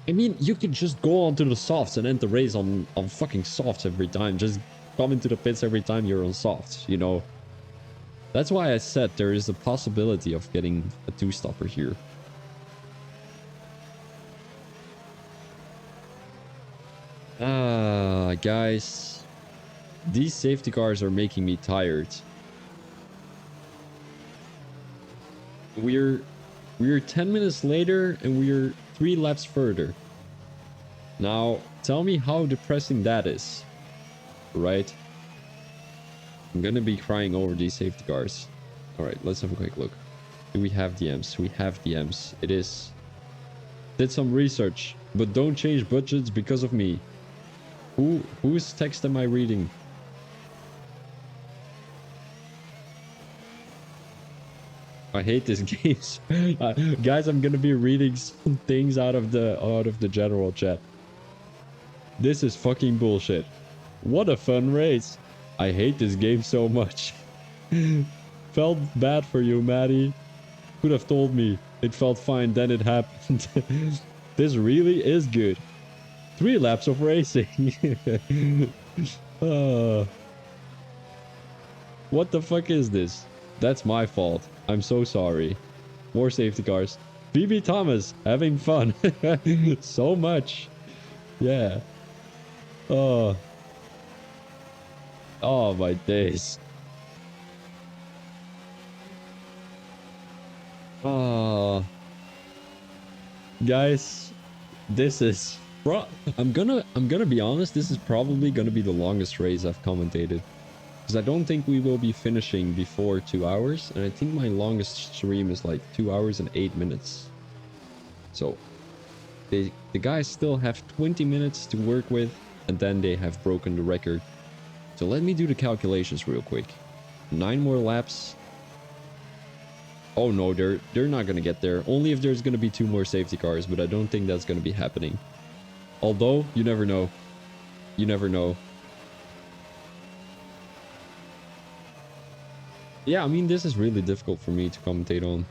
I mean, you could just go onto the softs and end the race on fucking softs every time. Just come into the pits every time you're on softs, you know? That's why I said there is a possibility of getting a 2-stopper here. Guys, these safety cars are making me tired. We're 10 minutes later and we're 3 laps further. Now, tell me how depressing that is, right? I'm gonna be crying over these safety cars. All right, let's have a quick look. Do we have DMs? We have DMs. It is. Did some research, but don't change budgets because of me. Whose text am I reading? I hate this game. Guys, I'm gonna be reading some things out of the general chat. This is fucking bullshit. What a fun race. I hate this game so much. Felt bad for you, Maddie. Could have told me. It felt fine, then it happened. This really is good. 3 laps of racing. What the fuck is this? That's my fault. I'm so sorry. More safety cars. BB Thomas having fun. So much. Yeah. Oh my days. Guys, this is I'm gonna be honest, this is probably gonna be the longest race I've commentated, because I don't think we will be finishing before 2 hours, and I think my longest stream is like 2 hours and 8 minutes. So the guys still have 20 minutes to work with, and then they have broken the record. So let me do the calculations real quick. 9 more laps. Oh no, they're not gonna get there. Only if there's gonna be 2 more safety cars, but I don't think that's gonna be happening. Although, you never know. You never know. Yeah, I mean, this is really difficult for me to commentate on.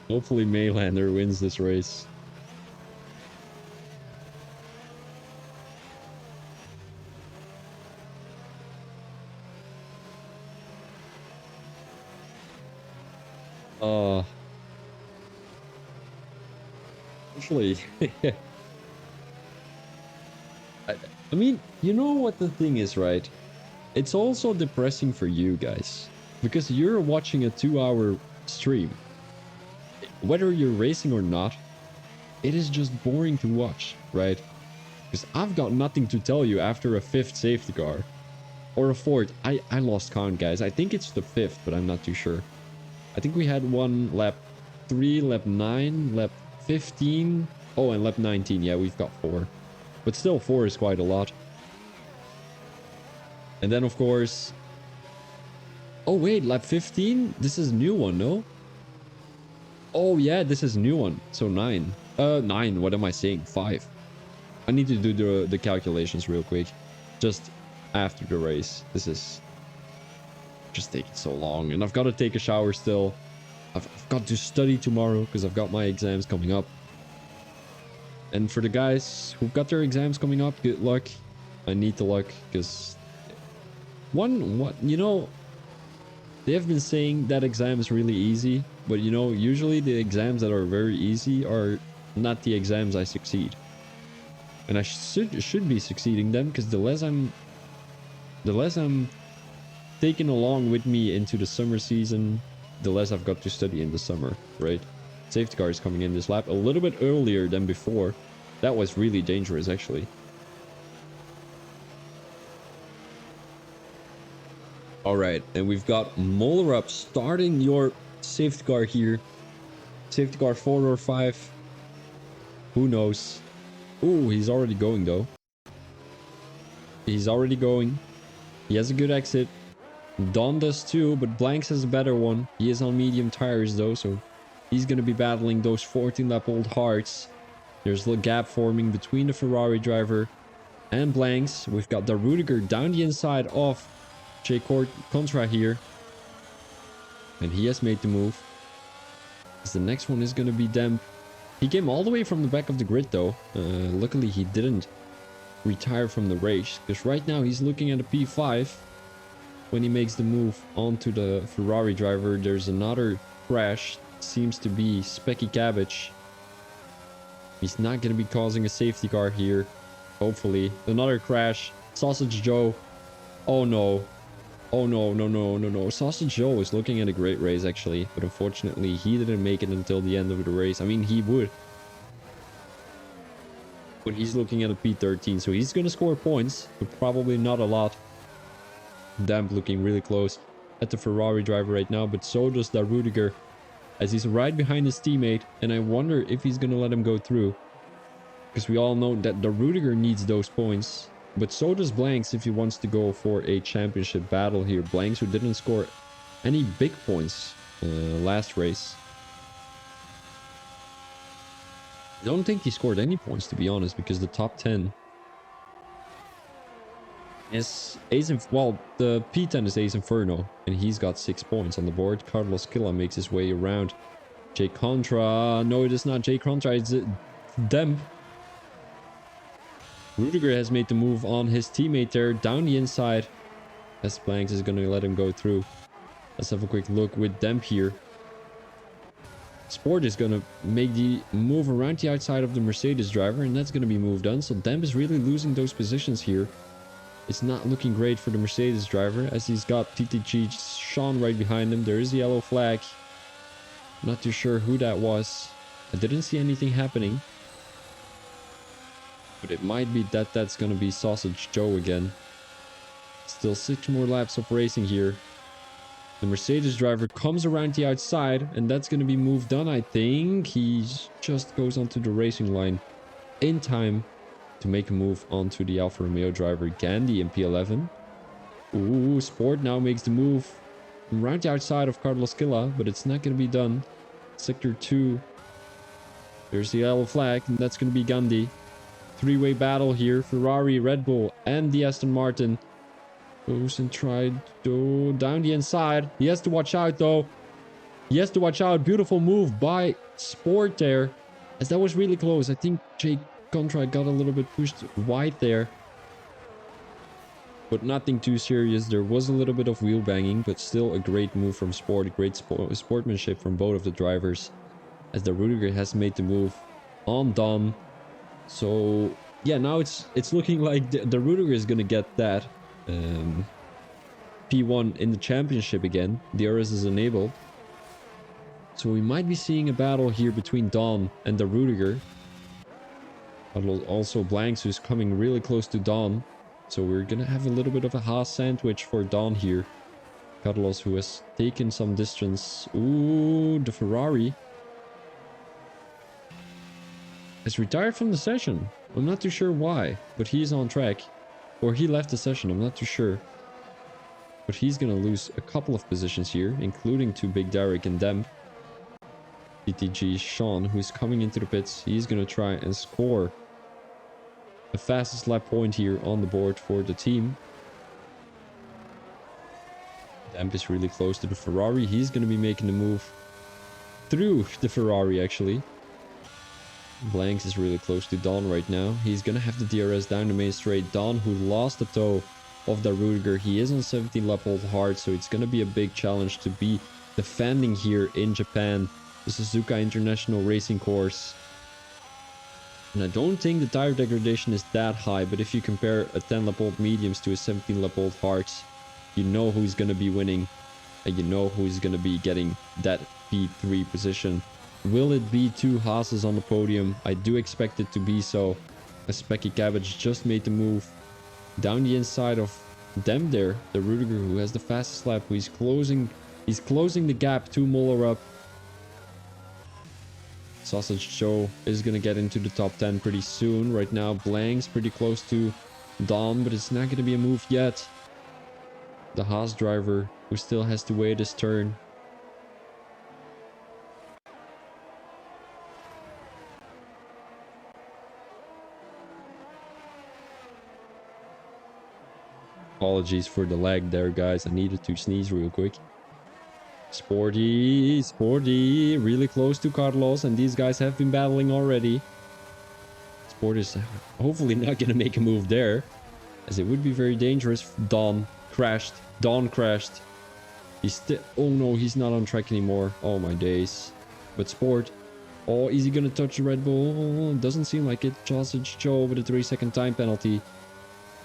Hopefully Maylander wins this race. Hopefully. I mean, you know what the thing is, right? It's also depressing for you guys, because you're watching a 2-hour stream. Whether you're racing or not, it is just boring to watch, right? Because I've got nothing to tell you after a 5th safety car. Or a 4th. I lost count, guys. I think it's the 5th, but I'm not too sure. I think we had one lap 3, lap 9, lap 15. Oh, and lap 19. Yeah, we've got 4. But still, 4 is quite a lot. And then, of course... Oh, wait, lap 15? This is a new one, no? Oh, yeah, this is a new one. So 9. 9. What am I saying? 5. I need to do the calculations real quick. Just after the race. This is just taking so long. And I've got to take a shower still. I've got to study tomorrow because I've got my exams coming up. And for the guys who've got their exams coming up, good luck. I need the luck because you know, they have been saying that exam is really easy, but you know, usually the exams that are very easy are not the exams I succeed. And I should be succeeding them because the less I'm taken along with me into the summer season, the less I've got to study in the summer, right? Safety car is coming in this lap a little bit earlier than before. That was really dangerous, actually. All right, and we've got Moller up starting your safety car here. Safety car 4 or 5. Who knows? Ooh, he's already going, though. He's already going. He has a good exit. Don does too, but Blanks has a better one. He is on medium tires, though, so he's going to be battling those 14-lap-old hearts. There's a little gap forming between the Ferrari driver and Blanks. We've got the Rudiger down the inside of Jay Contra here. And he has made the move. As the next one is going to be Demp. He came all the way from the back of the grid, though. Luckily, he didn't retire from the race. Because right now, he's looking at a P5. When he makes the move onto the Ferrari driver, there's another crash. Seems to be Specky Cabbage. He's not going to be causing a safety car here. Hopefully. Another crash. Sausage Joe. Oh no. Oh no, no. Sausage Joe was looking at a great race, actually. But unfortunately, he didn't make it until the end of the race. I mean, he would. But he's looking at a P13, so he's going to score points. But probably not a lot. Demp looking really close at the Ferrari driver right now. But so does the Rudiger, as he's right behind his teammate. And I wonder if he's going to let him go through. Because we all know that the Rudiger needs those points. But so does Blanks if he wants to go for a championship battle here. Blanks, who didn't score any big points last race. I don't think he scored any points, to be honest, because the top 10 is well, the P10 is Ace Inferno, and he's got 6 points on the board. Carlos Killa makes his way around. Jay Contra. No, it is not Jay Contra, it's Demp. Rudiger has made the move on his teammate there, down the inside. As Blanks is going to let him go through. Let's have a quick look with Demp here. Sport is going to make the move around the outside of the Mercedes driver, and that's going to be moved on. So Demp is really losing those positions here. It's not looking great for the Mercedes driver, as he's got TTG Sean right behind him. There is the yellow flag. Not too sure who that was. I didn't see anything happening. But it might be that that's going to be Sausage Joe again. Still 6 more laps of racing here. The Mercedes driver comes around the outside, and that's going to be moved on, I think. He just goes onto the racing line in time to make a move onto the Alfa Romeo driver, Gandhi, in P11. Ooh, Sport now makes the move around the outside of Carlos Killa, but it's not going to be done. Sector 2. There's the yellow flag, and that's going to be Gandhi. 3-way battle here. Ferrari, Red Bull, and the Aston Martin. Goes and tried to down the inside. He has to watch out, though. He has to watch out. Beautiful move by Sport there, as that was really close. I think Jay Contra got a little bit pushed wide there, but nothing too serious. There was a little bit of wheel banging, but still a great move from Sport. Great sportsmanship from both of the drivers, as the Rudiger has made the move on Dom. So yeah, now it's looking like the Rudiger is gonna get that P1 in the championship again. DRS is enabled, so we might be seeing a battle here between Don and the Rudiger. Also Blanks, who's coming really close to Don, so we're gonna have a little bit of a Haas sandwich for Don here. Carlos, who has taken some distance. Ooh, the Ferrari. has retired from the session. I'm not too sure why, but he's on track. Or he left the session, I'm not too sure. But he's gonna lose a couple of positions here, including to Big Derek and Dem. DTG Sean, who's coming into the pits, he's gonna try and score the fastest lap point here on the board for the team. Demp is really close to the Ferrari. He's gonna be making the move through the Ferrari, actually. Blanks is really close to Don right now. He's gonna have the DRS down the main straight. Don, who lost the toe of the Rudiger, he is on 17 lap old hard, so it's gonna be a big challenge to be defending here in Japan, the Suzuka International Racing Course. And I don't think the tire degradation is that high, but if you compare a 10 lap old mediums to a 17 lap old hards, you know who's gonna be winning, and you know who's gonna be getting that P3 position. Will it be two Haas's on the podium? I do expect it to be so, as Specky Cabbage just made the move down the inside of Dem there, the Rudiger, who has the fastest lap. He's closing the gap to Mollerup. Sausage Joe is gonna get into the top 10 pretty soon. Right now, Blank's pretty close to Dom, but it's not gonna be a move yet. The Haas driver, who still has to wait his turn. Apologies for the lag there, guys. I needed to sneeze real quick. Sporty, really close to Carlos, and these guys have been battling already. Sport is hopefully not gonna make a move there, as it would be very dangerous. Don crashed. He's still... Oh no, he's not on track anymore. Oh my days. But Sport... Oh, is he gonna touch the Red Bull? Doesn't seem like it. Sausage Joe with a 3-second time penalty.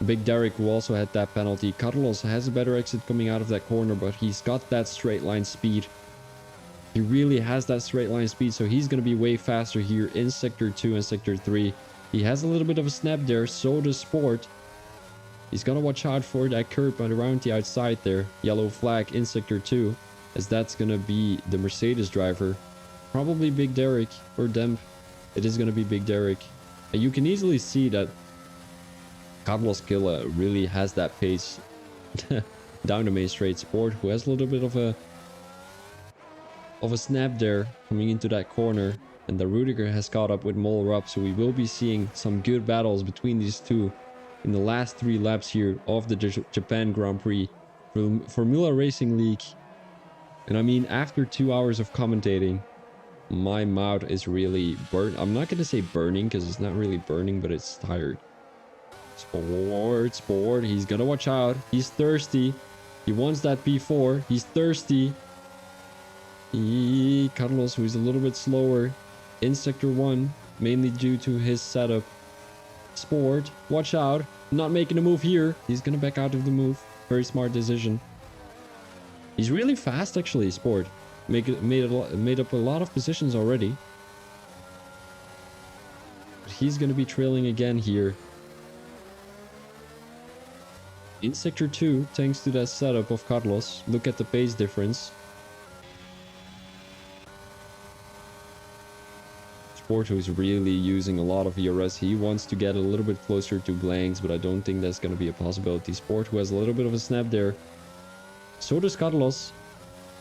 Big Derek, who also had that penalty. Carlos has a better exit coming out of that corner, but he's got that straight line speed. He really has that straight line speed, so he's going to be way faster here in Sector 2 and Sector 3. He has a little bit of a snap there, so does Sport. He's going to watch out for that curb around the outside there. Yellow flag in Sector 2, as that's going to be the Mercedes driver. Probably Big Derek or Demp. It is going to be Big Derek. And you can easily see that Carlos Killa really has that pace down the main straight. Sport, who has a little bit of a snap there coming into that corner, and the Rudiger has caught up with Mollerup, so we will be seeing some good battles between these two in the last 3 laps here of the Japan Grand Prix Formula Racing League. And I mean, after 2 hours of commentating, my mouth is really burnt. I'm not gonna say burning, because it's not really burning, but it's tired. Sport, he's gonna watch out. He's thirsty. He wants that P4. He's thirsty. Carlos, who's a little bit slower in Sector 1, mainly due to his setup. Sport, watch out. Not making a move here. He's gonna back out of the move. Very smart decision. He's really fast, actually, Sport. Made up a lot of positions already. But he's gonna be trailing again here in Sector 2, thanks to that setup of Carlos. Look at the pace difference. Sport, who's really using a lot of ERS. He wants to get a little bit closer to Blanks, but I don't think that's going to be a possibility. Sport, who has a little bit of a snap there. So does Carlos.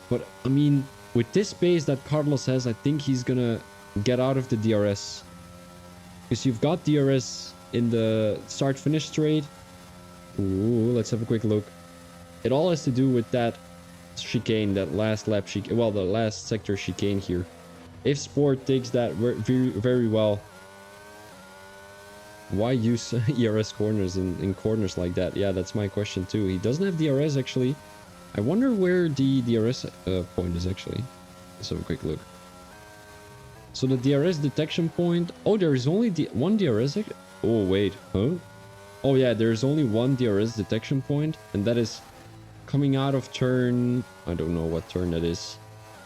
But, I mean, with this pace that Carlos has, I think he's going to get out of the DRS. Because you've got DRS in the start-finish straight. Ooh, let's have a quick look. It all has to do with that chicane, that last lap chicane. Well, the last sector chicane here. If Sport takes that very well, why use ERS corners in corners like that? Yeah, that's my question too. He doesn't have DRS actually. I wonder where the DRS point is actually. Let's have a quick look. So the DRS detection point. Oh, there is only one DRS. Oh wait, huh? Oh yeah, there's only one DRS detection point, and that is coming out of turn... I don't know what turn that is.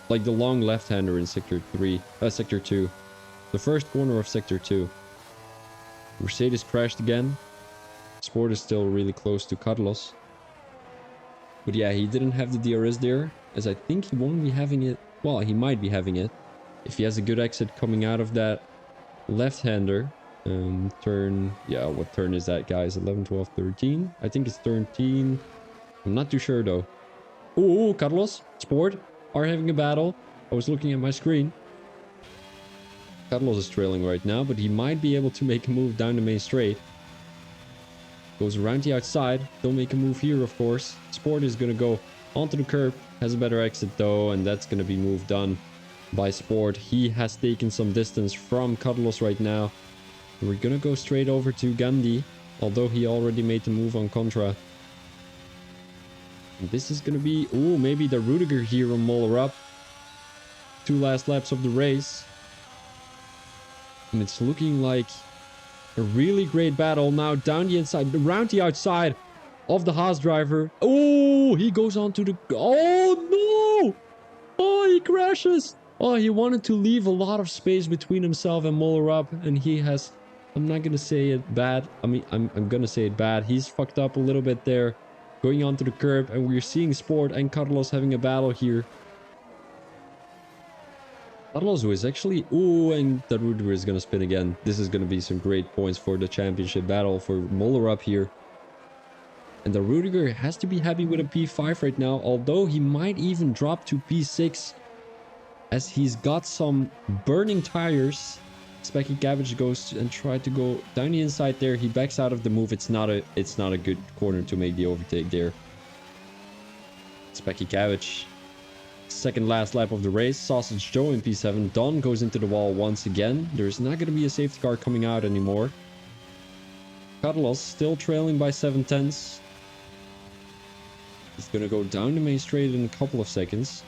Like the long left-hander in Sector 2. The first corner of Sector 2. Mercedes crashed again. Sport is still really close to Carlos. But yeah, he didn't have the DRS there, as I think he won't be having it. Well, he might be having it if he has a good exit coming out of that left-hander. Turn, yeah, what turn is that, guys? 11, 12, 13. I think it's 13. I'm not too sure though. Ooh, Carlos, Sport are having a battle. I was looking at my screen. Carlos is trailing right now, but he might be able to make a move down the main straight. Goes around the outside. Don't make a move here, of course. Sport is going to go onto the curb. Has a better exit though, and that's going to be moved done by Sport. He has taken some distance from Carlos right now. We're going to go straight over to Gandhi, although he already made the move on Contra. And this is going to be, ooh, maybe the Rudiger here on Moller up. 2 last laps of the race. And it's looking like a really great battle now down the inside, around the outside of the Haas driver. Oh, he goes on to the... Oh, no! Oh, he crashes. Oh, he wanted to leave a lot of space between himself and Moller up. And he has... I'm not going to say it bad. I mean, I'm going to say it bad. He's fucked up a little bit there. Going onto the curb. And we're seeing Sport and Carlos having a battle here. Carlos is actually... Ooh, and the Rudiger is going to spin again. This is going to be some great points for the championship battle for Moller up here. And the Rudiger has to be happy with a P5 right now. Although he might even drop to P6. As he's got some burning tires. Specky Cabbage goes and tries to go down the inside there. He backs out of the move. It's not a good corner to make the overtake there. Specky Cabbage. Second last lap of the race. Sausage Joe in P7. Don goes into the wall once again. There's not going to be a safety car coming out anymore. Carlos still trailing by 7/10. He's going to go down the main straight in a couple of seconds.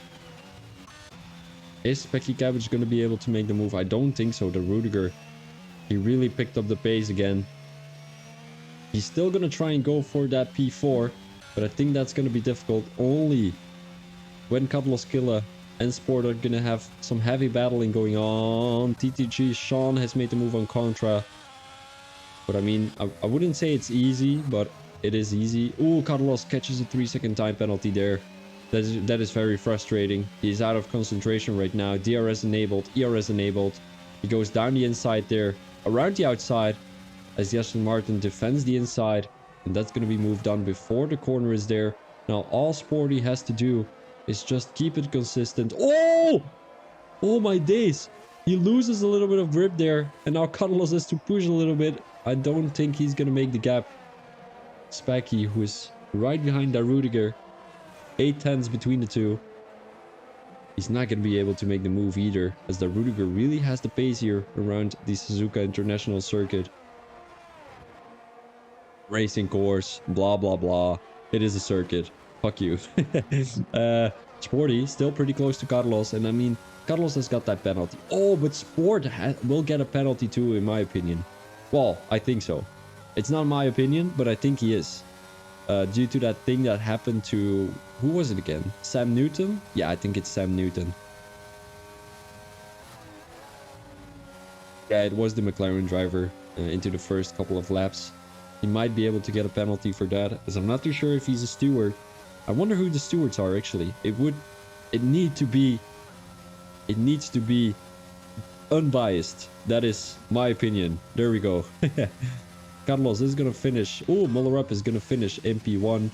Is Specky Cabbage going to be able to make the move? I don't think so. The Rudiger, he really picked up the pace again. He's still going to try and go for that P4. But I think that's going to be difficult only when Carlos Killa and Sport are going to have some heavy battling going on. TTG Sean has made the move on Contra. But I mean, I wouldn't say it's easy, but it is easy. Ooh, Carlos catches a 3-second time penalty there. That is very frustrating. He's out of concentration right now. DRS enabled, ERS enabled. He goes down the inside there, around the outside, as Aston Martin defends the inside. And that's going to be moved on before the corner is there. Now, all Sporty has to do is just keep it consistent. Oh! Oh my days. He loses a little bit of grip there. And now Carlos has to push a little bit. I don't think he's going to make the gap. Specky, who is right behind that Rudiger. 8/10 between the two. He's not going to be able to make the move either, as the Rudiger really has the pace here around the Suzuka International Circuit. Racing course, blah blah blah. It is a circuit. Fuck you. Sporty still pretty close to Carlos, and I mean, Carlos has got that penalty. Oh, but Sport will get a penalty too, in my opinion. Well, I think so. It's not my opinion, but I think he is. Due to that thing that happened to... Who was it again? Sam Newton? Yeah, I think it's Sam Newton. Yeah, it was the McLaren driver into the first couple of laps. He might be able to get a penalty for that, as I'm not too sure if he's a steward. I wonder who the stewards are, actually. It needs to be unbiased. That is my opinion. There we go. Carlos is going to finish. Oh, Muller up is going to finish MP1.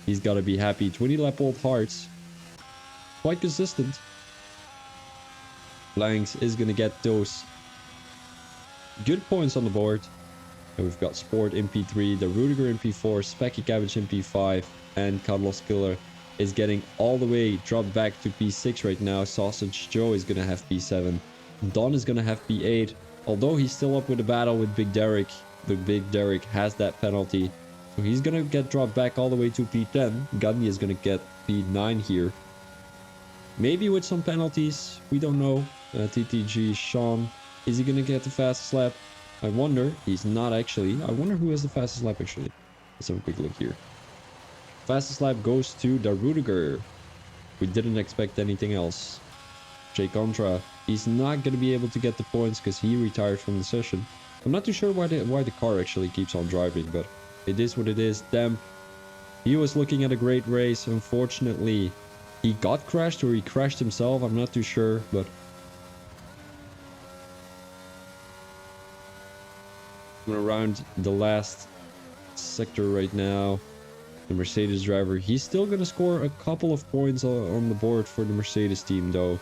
He's got to be happy. 20 lap old hearts. Quite consistent. Blanks is going to get those good points on the board. And we've got Sport MP3, the Rudiger MP4, Specky Cabbage MP5, and Carlos Killer is getting all the way dropped back to P6 right now. Sausage Joe is going to have P7. Don is going to have P8. Although he's still up with a battle with Big Derek. The Big Derek has that penalty. So he's going to get dropped back all the way to P10. Gandhi is going to get P9 here. Maybe with some penalties. We don't know. TTG Sean. Is he going to get the fastest lap? I wonder. He's not actually. I wonder who has the fastest lap actually. Let's have a quick look here. Fastest lap goes to the Rudiger. We didn't expect anything else. Jay Contra. He's not going to be able to get the points because he retired from the session. I'm not too sure why the car actually keeps on driving, but it is what it is. Damn. He was looking at a great race. Unfortunately, he got crashed or he crashed himself. I'm not too sure, but Coming around the last sector right now. The Mercedes driver, he's still going to score a couple of points on the board for the Mercedes team, though.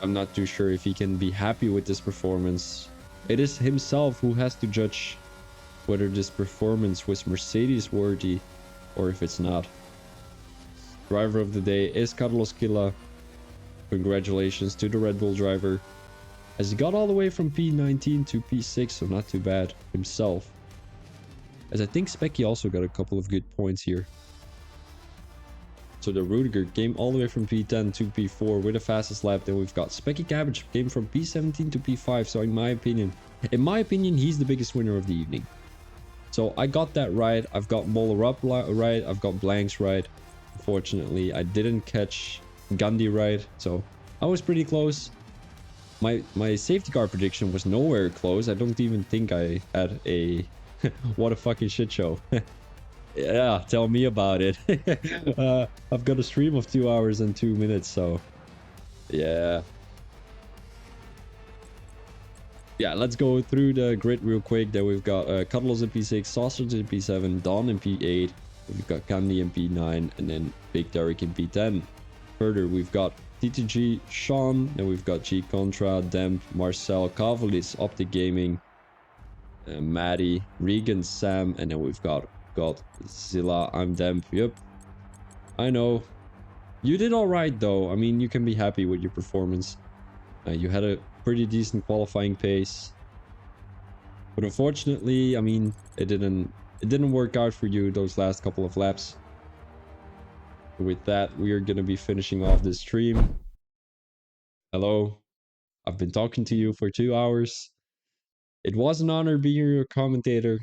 I'm not too sure if he can be happy with this performance. It is himself who has to judge whether this performance was Mercedes worthy or if it's not. Driver of the day is Carlos Quilla. Congratulations to the Red Bull driver, as he got all the way from P19 to P6, so not too bad himself. As I think Specky also got a couple of good points here. So the Rudiger came all the way from P10 to P4 with the fastest lap. Then we've got Specky Cabbage came from P17 to P5. So in my opinion, he's the biggest winner of the evening. So I got that right. I've got Moller Up right. I've got Blanks right. Unfortunately, I didn't catch Gandhi right. So I was pretty close. My safety car prediction was nowhere close. I don't even think I had a... What a fucking shit show. Yeah, tell me about it. I've got a stream of 2 hours and 2 minutes, so... Yeah. Yeah, let's go through the grid real quick. Then we've got Cuddles in P6, Sausage in P7, Don in P8. We've got Candy in P9, and then Big Derek in P10. Further, we've got TTG, Sean, then we've got G Contra, Demp, Marcel, Cavalis, Optic Gaming, Maddie, Regan, Sam, and then we've got Zilla. I'm Demp. Yep, I know. You did all right, though. I mean, you can be happy with your performance. You had a pretty decent qualifying pace, but unfortunately, I mean, it didn't work out for you those last couple of laps. With that, we are gonna be finishing off this stream. Hello, I've been talking to you for 2 hours. It was an honor being your commentator.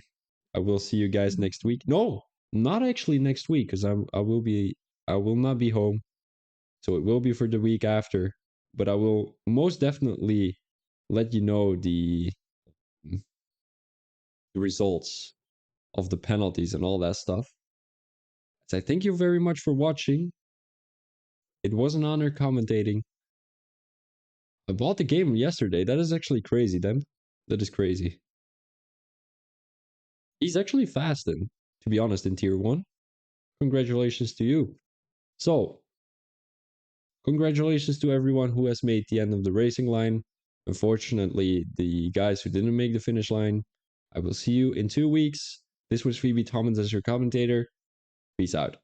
I will see you guys next week. No, not actually next week, because I will not be home. So it will be for the week after. But I will most definitely let you know the results of the penalties and all that stuff. So I thank you very much for watching. It was an honor commentating. I bought the game yesterday. That is actually crazy, then. That is crazy. He's actually fast, and to be honest, in tier 1. Congratulations to you. So, congratulations to everyone who has made the end of the racing line. Unfortunately, the guys who didn't make the finish line, I will see you in 2 weeks. This was Phoebe Thomas as your commentator. Peace out.